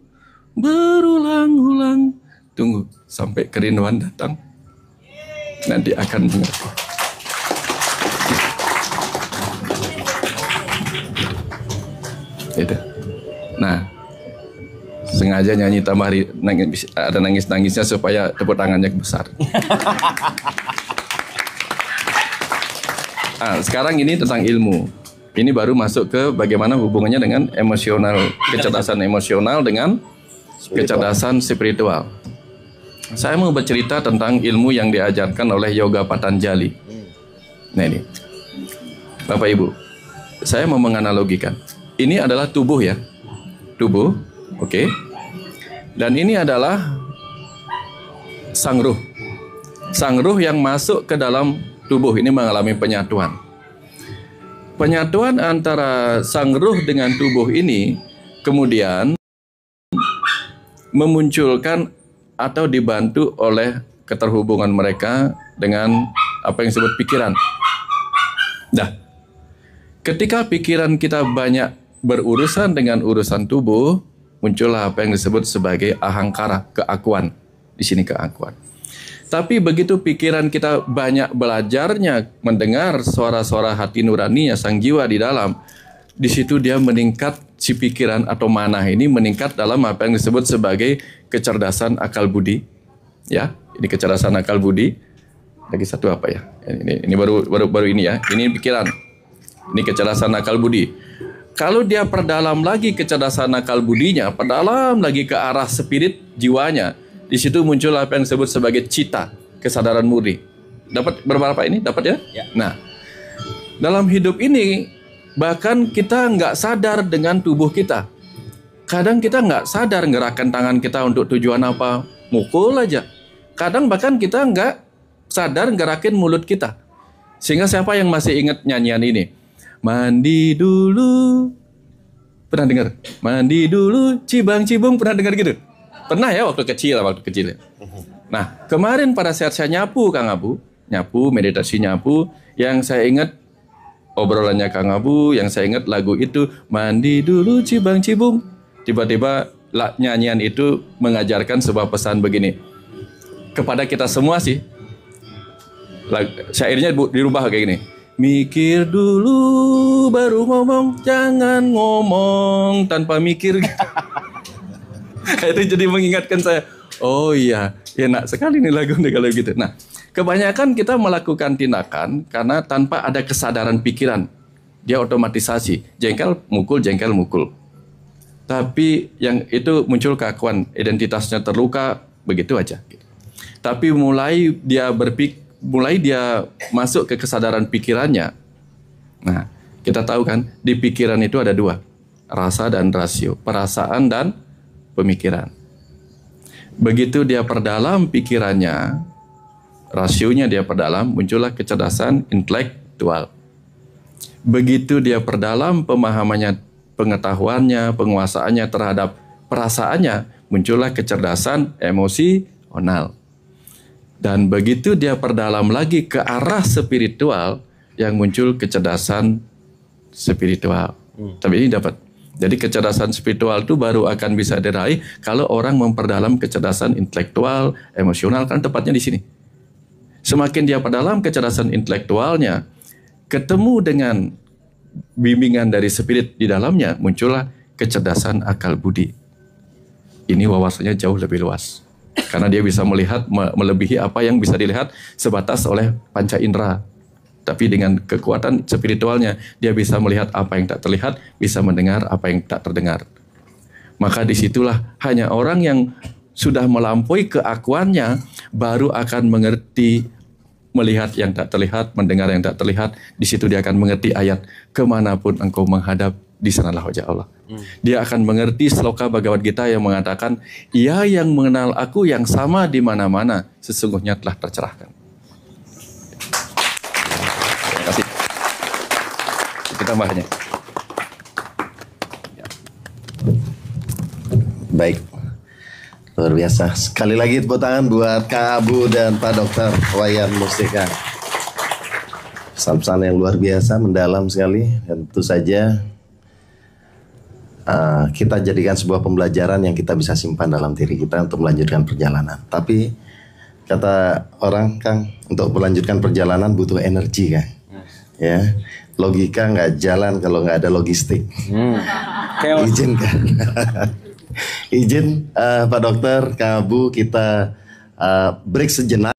Speaker 6: berulang-ulang. Tunggu sampai kerinduan datang, nanti akan mengerti. Itu. Nah, sengaja nyanyi tambah ada nangis-nangisnya supaya tepuk tangannya besar. Nah, sekarang ini tentang ilmu. Ini baru masuk ke bagaimana hubungannya dengan emosional, kecerdasan emosional dengan kecerdasan spiritual. Saya mau bercerita tentang ilmu yang diajarkan oleh Yoga Patanjali. Nah ini, Bapak Ibu, saya mau menganalogikan. Ini adalah tubuh ya, tubuh, oke. Dan ini adalah sang ruh. Sang ruh yang masuk ke dalam tubuh ini mengalami penyatuan. Penyatuan antara sang ruh dengan tubuh ini kemudian memunculkan atau dibantu oleh keterhubungan mereka dengan apa yang disebut pikiran. Nah, ketika pikiran kita banyak berurusan dengan urusan tubuh, muncullah apa yang disebut sebagai ahangkara, keakuan. Di sini keakuan. Tapi begitu pikiran kita banyak belajarnya mendengar suara-suara hati nuraninya sang jiwa di dalam, di situ dia meningkat, si pikiran atau manah ini meningkat dalam apa yang disebut sebagai kecerdasan akal budi. Ya, ini kecerdasan akal budi. Lagi satu apa ya? Ini baru ini ya. Ini pikiran. Ini kecerdasan akal budi. Kalau dia perdalam lagi kecerdasan akal budinya, perdalam lagi ke arah spirit jiwanya, di situ muncul apa yang disebut sebagai cita, kesadaran murni. Dapat berapa ini? Dapat ya? Ya. Nah, dalam hidup ini bahkan kita nggak sadar dengan tubuh kita. Kadang kita nggak sadar gerakan tangan kita untuk tujuan apa, mukul aja. Kadang bahkan kita nggak sadar gerakin mulut kita. Sehingga siapa yang masih ingat nyanyian ini? Mandi dulu. Pernah dengar? Mandi dulu, cibang-cibung, pernah dengar gitu? Pernah ya waktu kecil. Nah, kemarin pada saat saya nyapu Kang Abu, meditasi nyapu, yang saya ingat obrolannya Kang Abu, yang saya ingat lagu itu, mandi dulu cibang-cibung. Tiba-tiba nyanyian itu mengajarkan sebuah pesan begini. Kepada kita semua sih. Syairnya dirubah kayak gini. Mikir dulu baru ngomong, jangan ngomong tanpa mikir. Itu jadi mengingatkan saya, oh iya, enak sekali nih lagu nih kalau gitu. Nah, kebanyakan kita melakukan tindakan karena tanpa ada kesadaran pikiran. Dia otomatisasi, jengkel mukul. Tapi yang itu muncul keakuan, identitasnya terluka, begitu aja. Tapi mulai dia masuk ke kesadaran pikirannya. Nah, kita tahu kan di pikiran itu ada dua, rasa dan rasio, perasaan dan pemikiran. Begitu dia perdalam pikirannya, rasionya dia perdalam, muncullah kecerdasan intelektual. Begitu dia perdalam pemahamannya, pengetahuannya, penguasaannya terhadap perasaannya, muncullah kecerdasan emosional. Dan begitu dia perdalam lagi ke arah spiritual, yang muncul kecerdasan spiritual. Tapi ini dapat. Jadi kecerdasan spiritual itu baru akan bisa diraih kalau orang memperdalam kecerdasan intelektual, emosional, kan tepatnya di sini. Semakin dia perdalam kecerdasan intelektualnya, ketemu dengan bimbingan dari spirit di dalamnya, muncullah kecerdasan akal budi. Ini wawasannya jauh lebih luas. Karena dia bisa melihat melebihi apa yang bisa dilihat sebatas oleh panca indera. Tapi dengan kekuatan spiritualnya, dia bisa melihat apa yang tak terlihat, bisa mendengar apa yang tak terdengar. Maka disitulah hanya orang yang sudah melampaui keakuannya baru akan mengerti, melihat yang tak terlihat, mendengar yang tak terlihat. Di situ dia akan mengerti ayat, kemanapun engkau menghadap, di sanalah wajah Allah. Dia akan mengerti sloka Bhagavad Gita yang mengatakan, ia yang mengenal aku yang sama di mana-mana, sesungguhnya telah tercerahkan. Terima kasih. Itu tambahnya.
Speaker 2: Baik. Luar biasa. Sekali lagi tepuk tangan buat Kak Abu dan Pak Dokter Wayan Mustika. Pesan-pesan yang luar biasa, mendalam sekali. Dan tentu saja kita jadikan sebuah pembelajaran yang kita bisa simpan dalam diri kita untuk melanjutkan perjalanan. Tapi kata orang, Kang, untuk melanjutkan perjalanan butuh energi, Kang. Ya, logika nggak jalan kalau nggak ada logistik. Izin, Kang. Izin Pak Dokter, Kak Abu, kita break sejenak.